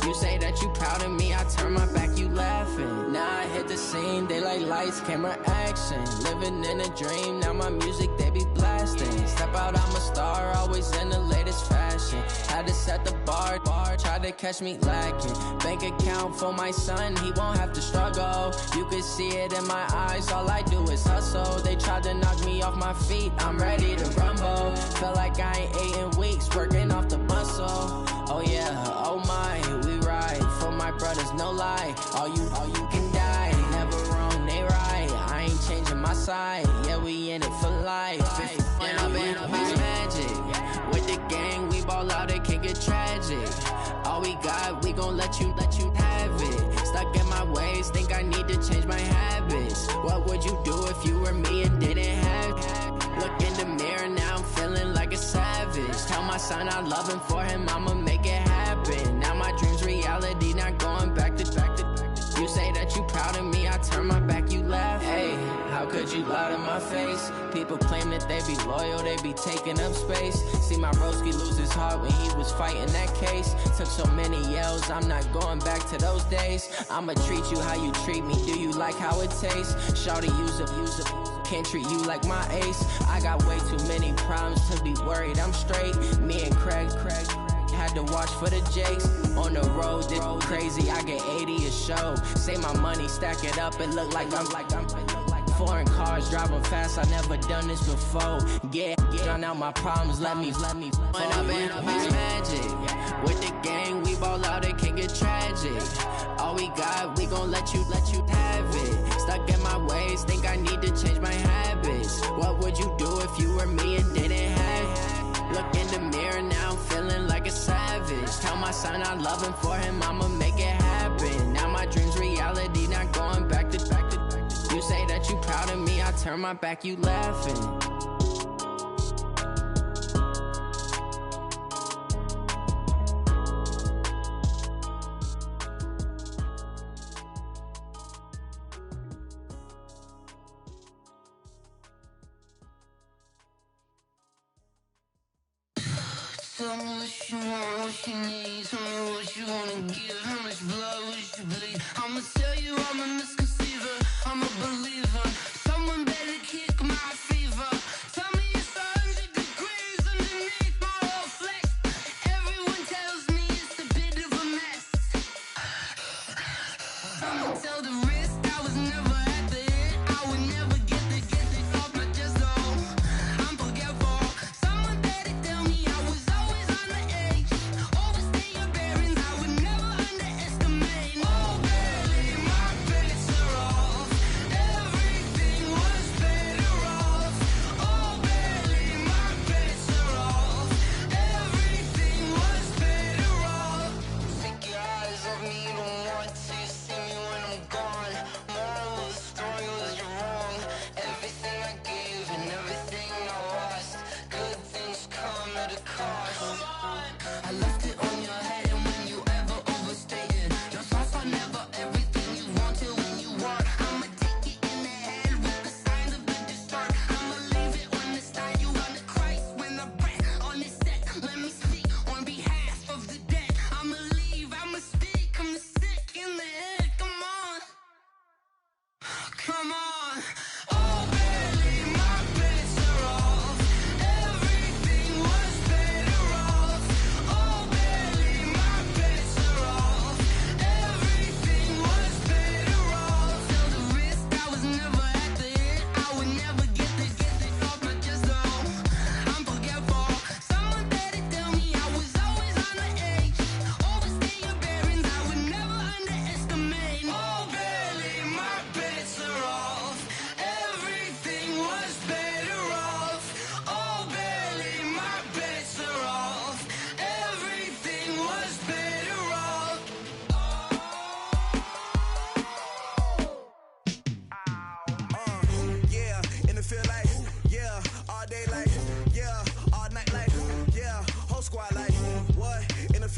You say that you proud of me, I turn my back, you laughing. Now I hit the scene, they like lights, camera, action. Living in a dream, now my music, they be blasting. Step out, I'm a star, always in the latest fashion. Had to set the bar, try to catch me lacking. Bank account for my son, he won't have to struggle. You can see it in my eyes, all I do is hustle. They tried to knock me off my feet, I'm ready to rumble. Feel like I ain't ate in weeks, working off the muscle. Oh yeah, oh my, we ride for my brothers, no lie. All you can die, never wrong, they right. I ain't changing my side, yeah, we in it for life. When I've been up is magic. With the gang, we ball out, it can get tragic. All we got, we gon' let you have it. Stuck in my ways, think I need to change my habits. What would you do if you were me and didn't have it? Look in the mirror, now I'm feeling like a savage. Tell my son I love him, for him I'ma make it happen. Now my dream's reality, not going back to. You say that you proud of me, I turn my back, you laugh. Hey, how could you lie to my face? People claim that they be loyal, they be taking up space. See my broski lose his heart when he was fighting that case. Took so many yells, I'm not going back to those days. I'ma treat you how you treat me, do you like how it tastes? Shawty, use it, can't treat you like my ace. I got way too many problems to be worried, I'm straight. Me and Craig had to watch for the Jakes. On the road, this crazy, I get 80 a show. Say my money, stack it up, it look like I'm foreign cars, driving fast, I never done this before. Yeah, drown out my problems, let me. When I've been up is magic. With the gang, we ball out, it can get tragic. All we got, we gon' let you have it. Stuck in my ways, think I need to change my habits. What would you do if you were me and didn't have it? Look in the mirror, now I'm feeling like a savage. Tell my son I love him, for him I'ma make it happen. Now my dream's reality, not going back to. You say that you proud of me, I turn my back, you laughing. Tell me what you want, what you need. Tell me what you wanna give. How much blood would you bleed? I'ma tell you I'm a misconceiver. I'm a believer. Someone better kick my fever. Tell me it's 100 degrees underneath my whole flex. Everyone tells me it's a bit of a mess. I'ma tell the risk I was never at the end. I would never get this off my chest though. I'm forgetful. Someone better tell me I was always on the edge. Overstay your bearings, I would never underestimate. Oh baby, my bets are off. Everything was better off. Oh baby, my bets are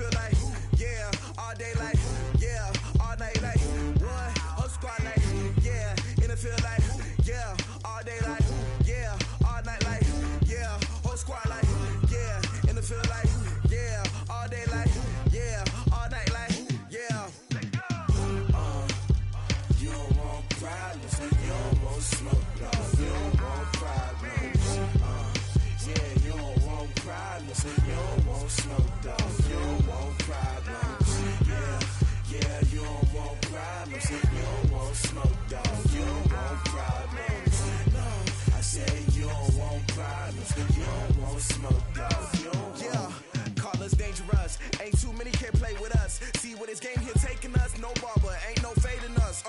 feel like, yeah, all day like, yeah, all night like, what? Whole squad like, yeah, in the feel like, yeah, all day like, yeah, all night like, yeah, whole squad like, yeah, in the feel like, yeah, all day like, yeah, all night like, yeah. You don't want problems, you don't want smoke, dog. You don't want problems. Yeah, you don't want problems, you don't want smoke, dog. You don't want problems. Yeah, you don't want problems, you don't want smoke, dog. You don't want problems. No, I said you don't want problems, you don't want smoke, dog. You don't want. Yeah, call us dangerous. Ain't too many can play with us. See where this game here taking us. No barber, ain't no fading us.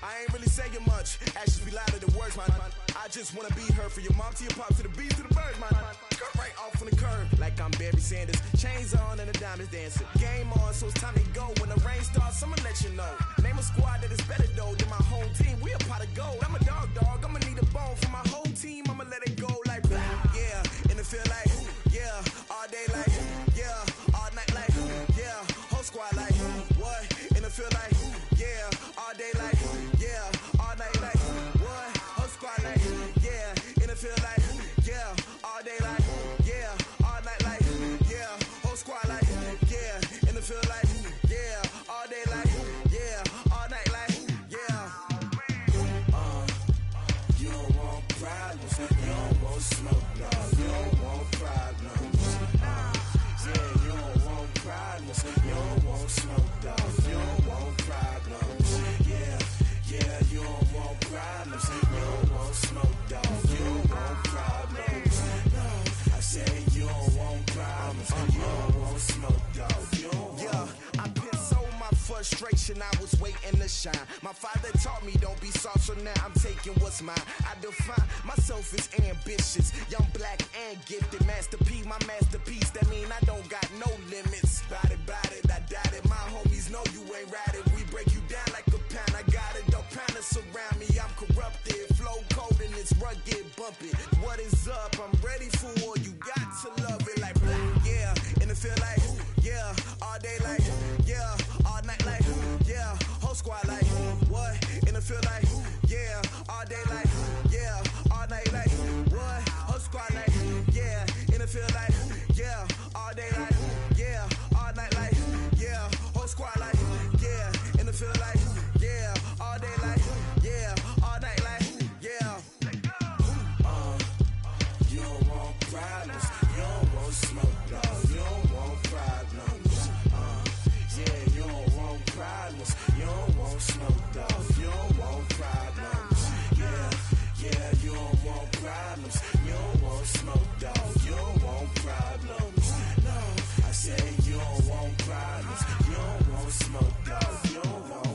I ain't really saying much. Actions be louder than words, man. I just wanna be heard from your mom to your pop to the beat to the birds, man. Cut right off on the curb like I'm Barry Sanders. Chains on and the diamonds dancing. Game on, so it's time to go. When the rain starts, I'ma let you know. Name a squad that is better though than my home team. We a pot of gold. I'm a dog. I'ma need a bone for my whole team. I'ma let it go like blah. Yeah, and it feel like yeah, all day like yeah, all night like yeah, whole squad like what? And it feel like yeah, all day like yeah, all night like what? Whole squad like yeah, and it feel like yeah, all day like yeah, all night like yeah, whole squad like yeah, and it feel like yeah, all day like yeah, all night like yeah. You don't want problems, you don't want smoke, dog. You don't want problems. Yeah, you don't want problems, you don't want smoke, dog. You don't want problems. Yeah, you don't want problems, you don't want smoke, dog. You don't want problems. No, I said you don't want problems, you don't want smoke, dog. You don't want. Yeah, I've been so my frustration, I was waiting to shine. My father taught me don't be soft, so now I'm taking what's mine. I define myself as ambitious, young, black, and gifted. Master P, my masterpiece, that mean I don't got no limits. Bout it, I doubt it. My homies know you ain't ratted. We break you down like a pound. I got it, don't pound to surround me. I'm corrupted, flow cold and it's rugged, bumpy. What is up? I'm ready for war. You got to love it like blah. Yeah, and it feel like yeah, all day like yeah, all night like yeah, whole squad like what? And it feel like yeah, all day like yeah, all night like what? Whole squad like yeah, and it feel like yeah, all day like yeah, all night like yeah, whole squad like yeah, and it feel like yeah, all day like yeah, all night like yeah. You don't want problems, you don't want smoke, dog. You don't want problems. Yeah, you don't want problems, you don't want smoke, dog. You don't want problems. Yeah, you don't want problems, you don't want smoke, dog. You don't want problems. No, I said you don't want problems, you don't want smoke, dog. You don't want.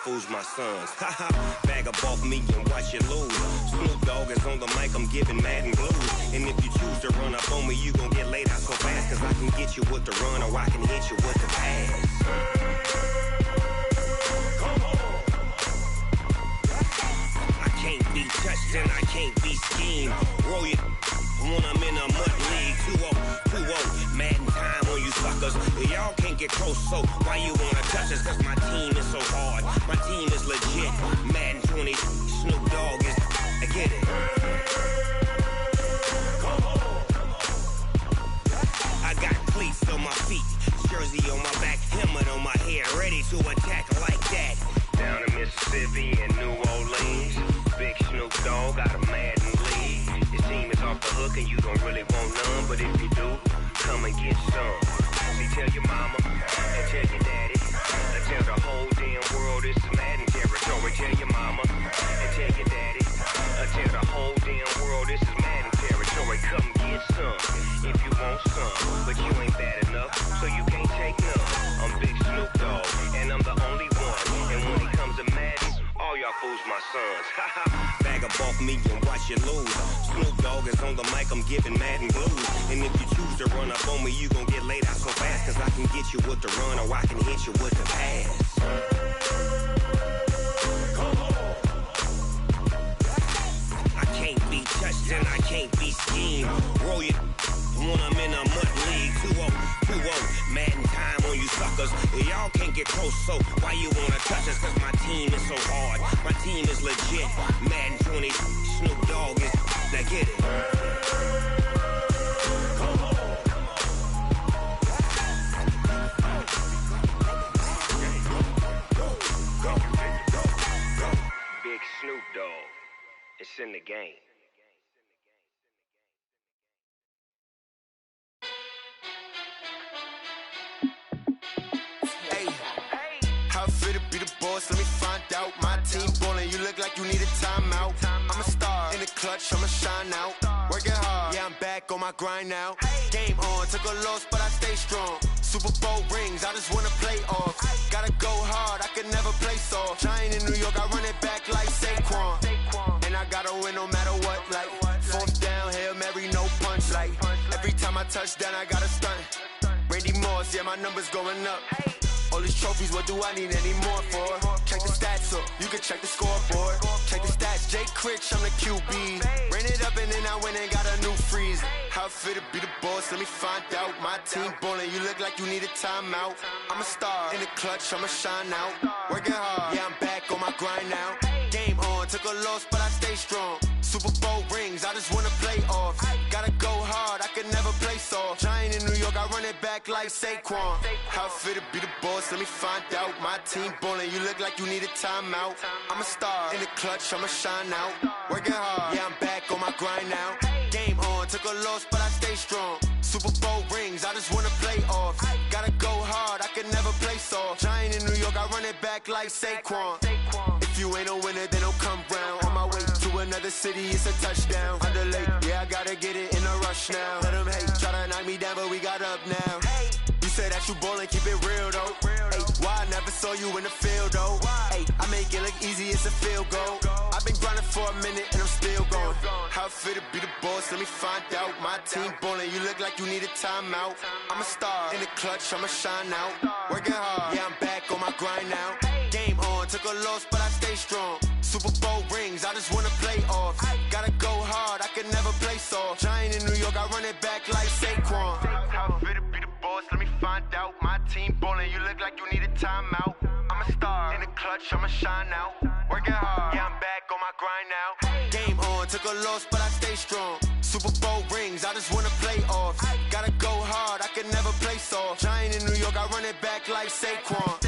Fools my sons. Haha, bag up off me and watch you lose. Snoop Dogg is on the mic, I'm giving Madden blues. And if you choose to run up on me, you gon' get laid out so fast. Cause I can get you with the run or I can hit you with the pass. Come on. I can't be touched and I can't be schemed. Roll your when I'm in a mud league. 2-0, Madden time on you suckers. Y'all can't get close, so why you wanna touch us? Cause my team is so hard, my team is legit. Madden 20, Snoop Dogg is, I get it. I got cleats on my feet, jersey on my back, helmet on my head, ready to attack like that. Down in Mississippi and New Orleans, big Snoop Dogg got a Madden league. Your team is off the hook and you don't really want none, but if you do, come and get some. See, tell your mama and tell your daddy, and tell the whole damn world it's Madden territory. Tell your mama and tell your daddy, and tell the whole damn world this is Madden territory. Come get some if you want some, but you ain't bad enough, so you can't take none. I'm Big Snoop Dogg, and I'm the only one. And when it comes to Madden, all y'all fools my sons. Bag up off me and watch you lose. Snoop Dogg is on the mic, I'm giving Madden blues. And if you choose to run up on me, you gon' get laid out so fast. Cause I can get you with the run or I can hit you with the pass. I can't be touched and I can't be schemed. Roll you when I'm in a mud league. 2-0, Madden time on you suckers. Y'all can't get close, so why you wanna touch us? Cause my team is so hard, my team is legit. Madden 20, Snoop Dogg is, now get it. Big Snoop Dogg, it's in the game. How fit to be the boss? Let me find out. My team ballin', you look like you need a timeout. I'm a star in the clutch, I'ma shine out. Working hard, yeah, I'm back on my grind now. Game on, took a loss, but I stay strong. Super Bowl rings, I just wanna play off. Gotta go hard, I can never play soft. Giant in New York, I run it back like Saquon. And I gotta win no matter what, like fourth down, Hail Mary, no punch. Like every time I touch down, I gotta stunt. Randy Moss, yeah, my numbers going up. All these trophies, what do I need any more for? Check the stats up, you can check the scoreboard. Check the stats, Jake Critch, I'm the QB. Ran it up and then I went and got a new freeze. How fit to be the boss, let me find out. My team ballin', you look like you need a timeout. I'm a star in the clutch, I'ma shine out. Working hard, yeah, I'm back on my grind now. Game on, took a loss, but I stay strong. Super Bowl rings, I just wanna play off. Gotta go hard, I can never play soft. Giant in New York, I run it back like Saquon. How fit to be the boss, let me find out. My team ballin', you look like you need a timeout. I'm a star in the clutch, I'ma shine out. Working hard, yeah, I'm back on my grind now. Game on, took a loss, but I stay strong. Super Bowl rings, I just wanna play off. Gotta go hard, I can never play soft. Giant in New York, I run it back like Saquon. If you ain't a winner, then don't come round. On my way to another city, it's a touchdown. Underlay, yeah, I gotta get it in a rush now. Let them hate, try to knock me down, but we got up now. You say that you ballin', keep it real though. Hey, why I never saw you in the field though? Hey, I make it look easy, it's a field goal. I've been grinding for a minute and I'm still going. How fit to be the boss, let me find out. My team ballin', you look like you need a timeout. I'm a star in the clutch, I'ma shine out. Working hard, yeah, I'm back on my grind now. Game on, took a loss, but I stay strong. Super Bowl rings, I just wanna play off. Gotta go hard, I can never play soft. Giant in New York, I run it back like Saquon. How fit to be the boss, let me find out. My team ballin', you look like you need a timeout. I'm a star in the clutch, I'ma shine out. Working hard, yeah, I'm back on my grind now. Game on, took a loss, but I stay strong. Super Bowl rings, I just wanna play off. Gotta go hard, I can never play soft. Giant in New York, I run it back like Saquon.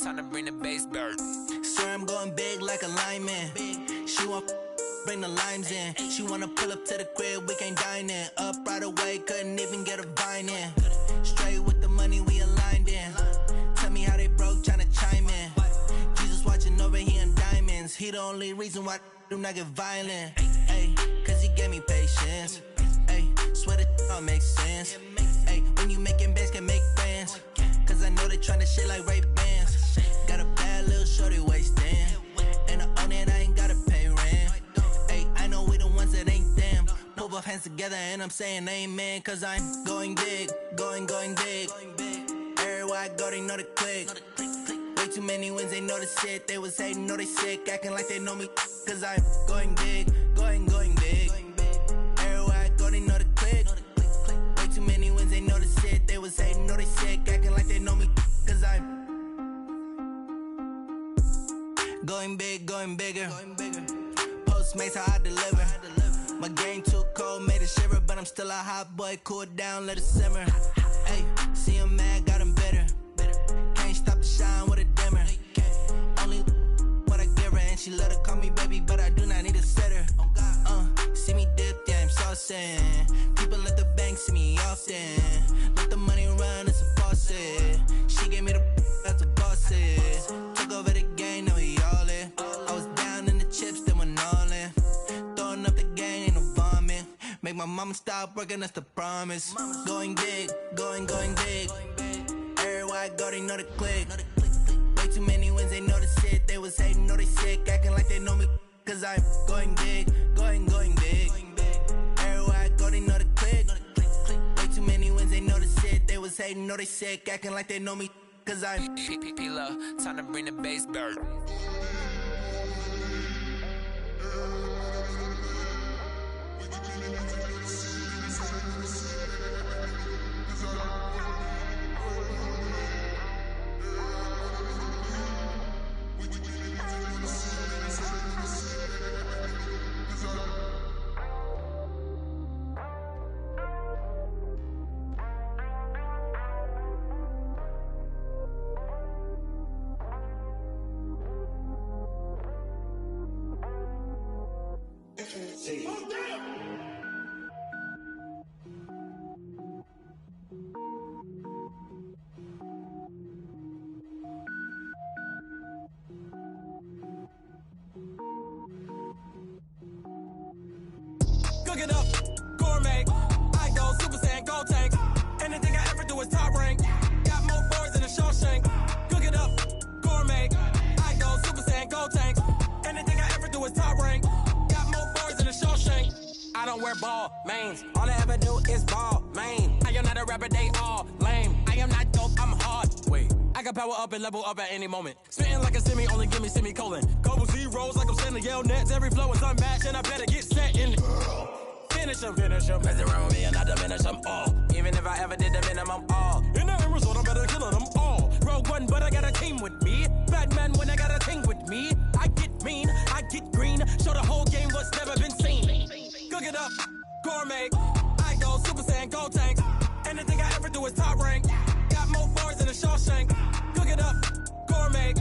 Time to bring the bass bird. Sir, I'm going big like a lineman. She want bring the limes in. She wanna pull up to the crib, we can't dine in. Up right away, couldn't even get a vine in. Straight with the money, we aligned in. Tell me how they broke, tryna chime in. He the only reason why I do not get violent. Ay, cause he gave me patience. Ay, swear that all makes sense. Ay, when you making bands, can make friends. Cause I know they tryna shit like Ray-Bans. Got a bad little shorty wasting. And I own it, I ain't gotta pay rent. Ay, I know we the ones that ain't them. Put both hands together and I'm saying amen. Cause I'm going big, going big. Everywhere I go, they know the click. Way too many wins, they know the shit. They was hating, know they sick, acting like they know me. Cause I'm going big, going big. Everywhere I go, they know the click. Way too many wins, they know the shit. They was hating, know they sick, acting like they know me. Cause I'm going big, going bigger. Postmates how I deliver. My game too cold, made it shiver. But I'm still a hot boy, cool down, let it simmer. Hey, see him mad, got him bitter. Can't stop the shine with a dimmer. Only what I give her, and she let her call me baby, but I do not need a sitter. See me dip, yeah, I'm saucing. People at the bank see me often. Let the money run, it's a faucet. She gave me the that's a boss it. Took over the game, now we all in. I was down in the chips, then went all in. Throwing up the gang, ain't no vomit. Make my mama stop working, that's the promise. Going big, going big. Everywhere I go, they know the click. Way too many wins, they know the shit. They was hating, know they sick, acting like they know me. Cause I'm going big, going big. Everywhere I go, they know the click. Way too many wins, they know the shit. They was hating, know they sick, acting like they know me. Cause I'm P-Love, time to bring the bass back. Cook it up, gourmet. I go Super Saiyan, gold tank. Anything I ever do is top rank. Got more boards than a Shawshank. Cook it up, gourmet. I go Super Saiyan, gold tank. Anything I ever do is top rank. Got more boards than a Shawshank. I don't wear ball mains. All I ever do is ball main. I am not a rapper, they all lame. I am not dope, I'm hard. Wait, I can power up and level up at any moment. Spitting like a semi, only give me semicolon. Couple zeros like I'm sending yell nets. Every flow is unmatched and I better get set in. Finish them. Mess around with me and I diminish them all. Even if I ever did the minimum all. In the end result, I'm better killing them all. Rogue One, but I got a team with me. Batman when I got a thing with me. I get mean, I get green. Show the whole game what's never been seen. Cook it up, gourmet. I go Super Saiyan, gold tank. Anything I ever do is top rank. Got more bars than a Shawshank. Cook it up, gourmet.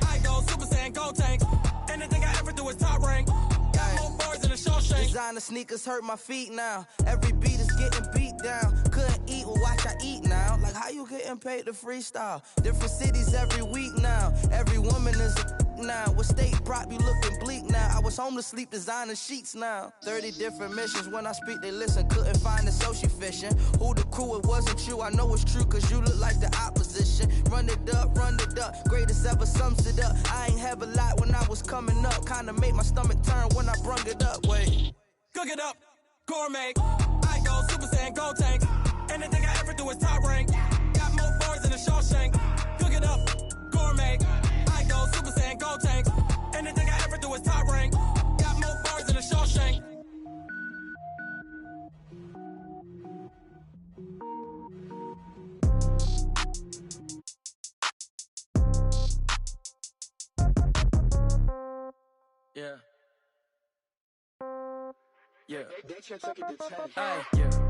I go Super Saiyan, gold tank. Anything I ever do is top rank. Got more bars than a Shawshank. Designer sneakers hurt my feet now. Every beat is getting beat down. Couldn't eat, well watch I eat now. Like how you getting paid to freestyle? Different cities every week now. Every woman is a now. With state prop, you looking bleak now. I was home to sleep, designer sheets now. 30 different missions. When I speak, they listen. Couldn't find it, so she fishing. Who the crew, it wasn't you. I know it's true, cause you look like the opposition. Run it up, greatest ever sums it up. I ain't have a lot when I was coming up. Kinda made my stomach turn when I brung it up. Wait. Cook it up, gourmet. I go Super Saiyan, gold tank. Anything I ever do is top rank. Got more bars than a Shawshank. Cook it up, gourmet. I go Super Saiyan, gold tank. Anything I ever do is top rank. Got more bars than a Shawshank. Yeah. Yeah. Hey,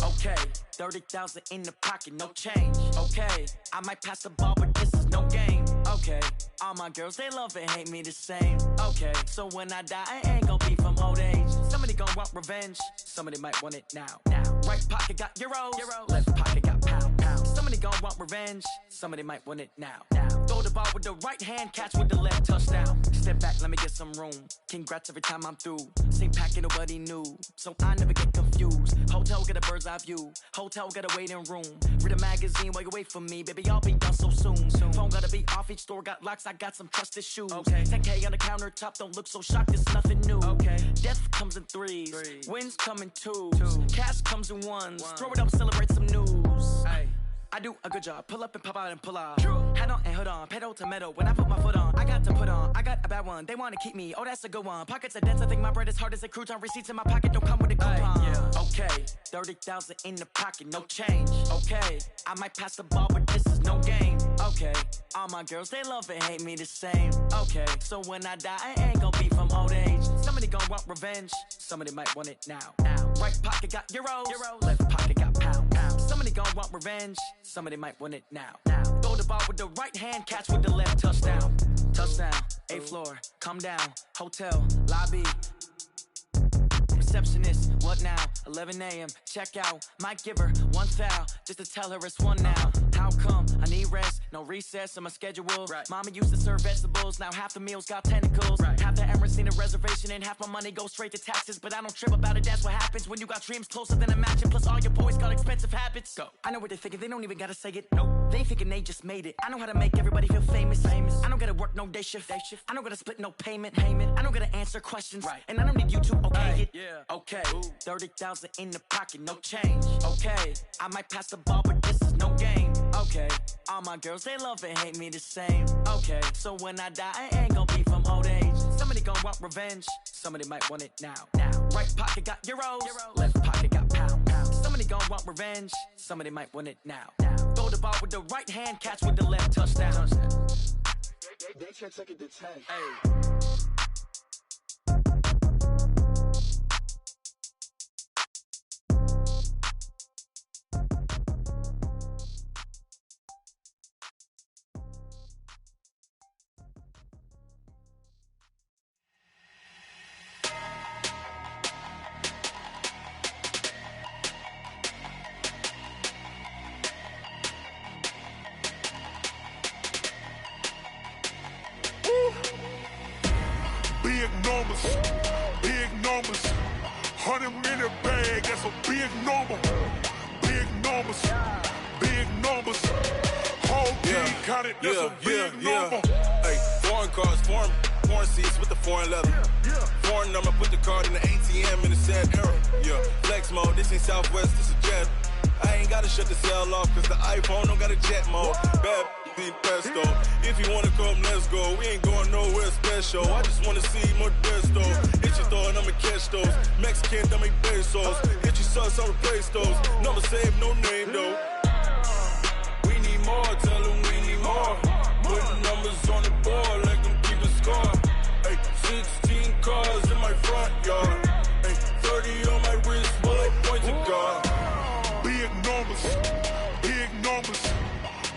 okay, 30,000 in the pocket, no change. Okay, I might pass the ball, but this is no game. Okay, all my girls, they love and hate me the same. Okay, so when I die, I ain't gon' be from old age. Somebody gon' want revenge, somebody might want it now. Right pocket got euros, left pocket got pound. Somebody gon' want revenge, somebody might want it now. Throw the ball with the right hand, catch with the left, touchdown. Step back, let me get some room. Congrats every time I'm through. Same packet, nobody knew, so I never get confused. Hotel got a bird's eye view. Hotel got a waiting room. Read a magazine while you wait for me, baby. I'll be done so soon. Phone gotta be off. Each store got locks. I got some trusted shoes. Okay. 10K on the countertop. Don't look so shocked. It's nothing new. Okay. Death comes in threes. Wins come in twos. Cash comes in ones. Throw it up, celebrate some news. Ay. I do a good job. Pull up and pop out and pull off. Head on and hood on. Pedal to metal. When I put my foot on, I got to put on. I got a bad one. They want to keep me. Oh, that's a good one. Pockets are dense. I think my bread is hard as a crouton. Receipts in my pocket don't come with a coupon. Yeah. Okay. 30,000 in the pocket. No change. Okay. I might pass the ball, but this is no game. Okay. All my girls, they love and hate me the same. Okay. So when I die, I ain't gonna be from old age. Somebody gonna want revenge. Somebody might want it now. Right pocket got euros. Left pocket got pounds. Somebody gonna want revenge. Somebody might want it now. Throw the ball with the right hand, catch with the left, touchdown. Touchdown, 8th floor, come down, hotel, lobby. Receptionist, what now? 11 a.m., check out. Might give her one foul, just to tell her it's one now. How come? I need rest, no recess in my schedule. Mama used to serve vegetables, now half the meals got tentacles. Half the Emirates need a reservation and half my money goes straight to taxes. But I don't trip about it, that's what happens when you got dreams closer than a match. And plus all your boys got expensive habits. Go. I know what they're thinking, they don't even gotta say it. Nope. They thinking they just made it. I know how to make everybody feel famous. I don't gotta work no day shift. I don't gotta split no payment. I don't gotta answer questions. And I don't need you to okay it. Okay, 30,000 in the pocket, no change. Okay, I might pass the ball, but this is no game. Okay, all my girls, they love and hate me the same. Okay, so when I die, I ain't gonna be from old age. Somebody gonna want revenge, somebody might want it now. Right pocket got euros, left pocket got pounds. Somebody gonna want revenge, somebody might want it now. Throw the ball with the right hand, catch with the left, touchdown. They can't take it to 10. Hey. Big numbers, 100-minute bag, that's a big number. Big numbers, whole team counted, that's a big number. Hey, foreign cars, foreign seats with the foreign leather. Foreign number, put the card in the ATM in the sad era. Flex mode, this ain't Southwest, this is jet. I ain't gotta shut the cell off, cause the iPhone don't got a jet mode. Bad pesto. If you wanna come, let's go. We ain't going nowhere special. I just wanna see more desto. Hit your throw and I'ma catch those. Mexican, that make pesos. Hit your sauce, I'll replace those. Number save, no name though. We need more, tell them we need more. Putting numbers on the board, like them keep a score. Hey, 16 cars in my front yard. Hey, 30 on my wrist, bullet point to God. Big numbers,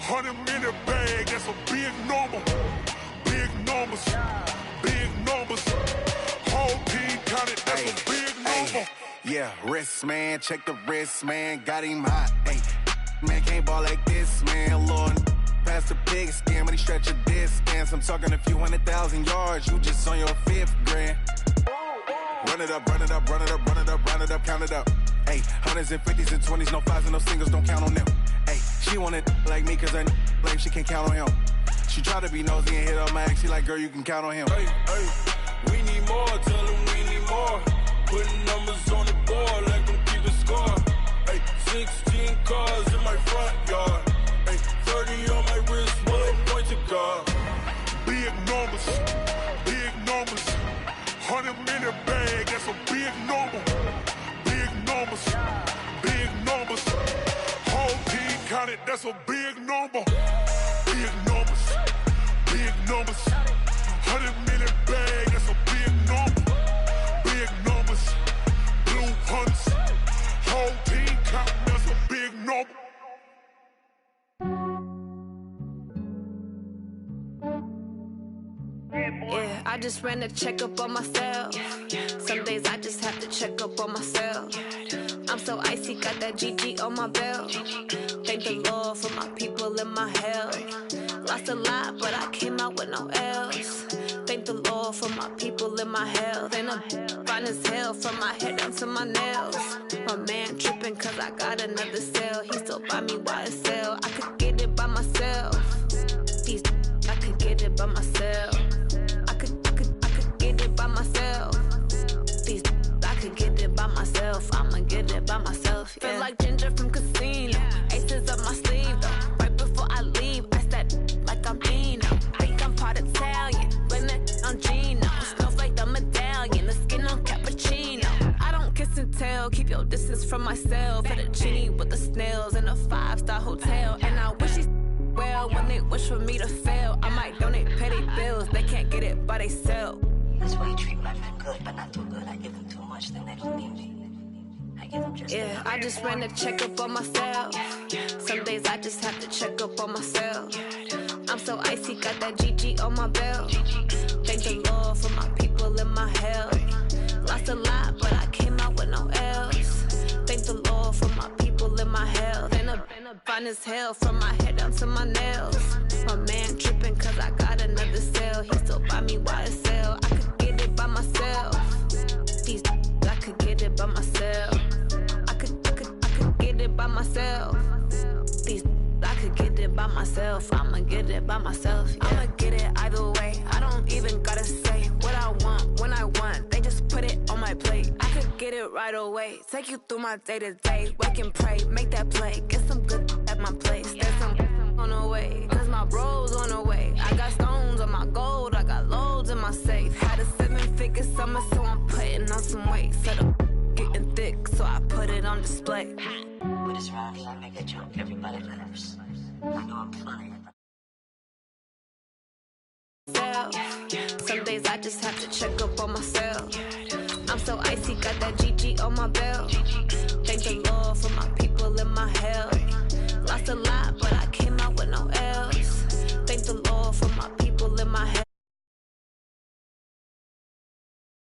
100-minute bag, that's a big number. Big numbers, whole team counted, that's a big number. Yeah, wrist man, check the wrist man, got him hot. Ay, man can't ball like this, man. Lord, past the pig skin, when he stretch a distance. I'm talking a few 100,000 yards, you just on your 5th grand. Run it up, count it up. Ay, 100s and 50s and 20s, no 5s and no singles, don't count on them. Ay, she want it like me, cause her lame, she can't count on him. She try to be nosy and hit up my ex, she like, girl, you can count on him. Hey, we need more, tell them we need more. Putting numbers on the board, like them keep a score. Hey, 16 cars in my front yard. Hey, 30 on my wrist, bullet point to God. Big numbers, 100-minute bag, that's a big number. Big numbers, whole team counted, that's a big number. Big numbers, 100-minute bag, that's a big number. Big numbers, blue hunts, whole team counting, that's a big number. Yeah, I just ran a checkup on myself. Some days I just have to check up on myself. I'm so icy, got that GG on my belt. Thank the Lord for my people in my hell. Lost a lot, but I came out with no L's. Thank the Lord for my people in my health. And I'm fine as hell from my head down to my nails. My man tripping cause I got another sale. He still buy me YSL. I could get it by myself. These I could get it by myself. I could get it by myself. These I could get it by myself. I'ma get it by myself. Yeah. Feel like Ginger from Casino. Aces up my sleeve though. Right before I leave, I said like I'm Dino. Think I'm part Italian, blame it on Gino. Smells like the medallion, the skin on cappuccino. I don't kiss and tell, keep your distance from myself. At a genie with the snails in a 5-star hotel. And I wish he well when they wish for me to fail. I might donate petty bills, they can't get it by they sell. That's why you treat my friend good, but not too good. I give them too much, then they don't need me. I give them just enough. I just ran a checkup on myself. Some days I just have to check up on myself. I'm so icy, got that GG on my belt. Thank the Lord for my people in my health. Lost a lot, but I came out with no L's. Thank the Lord for my people in my health. And I'm fine as hell from my head down to my nails. My man tripping cause I got another sale. He still buy me YSL. I could get it by myself. These I could get it by myself. I could get it by myself. These I could get it by myself. I'ma get it by myself. Yeah. I'ma get it either way. I don't even gotta say what I want when I want. They just put it on my plate. I could get it right away. Take you through my day to day. Wake and pray, make that play. Get some good at my place. There's some on the way, cause my bro's on the way. I got stones on my gold. I got loads in my safe. Had a 7-figure summer, so I'm putting on some weight. Set up getting thick, so I put it on display. With this round, I make a joke. Everybody laughs. I know I'm funny. Some days I just have to check up on myself. I'm so icy, got that GG on my belt. Thank the Lord for my people in my health. Lost a lot, but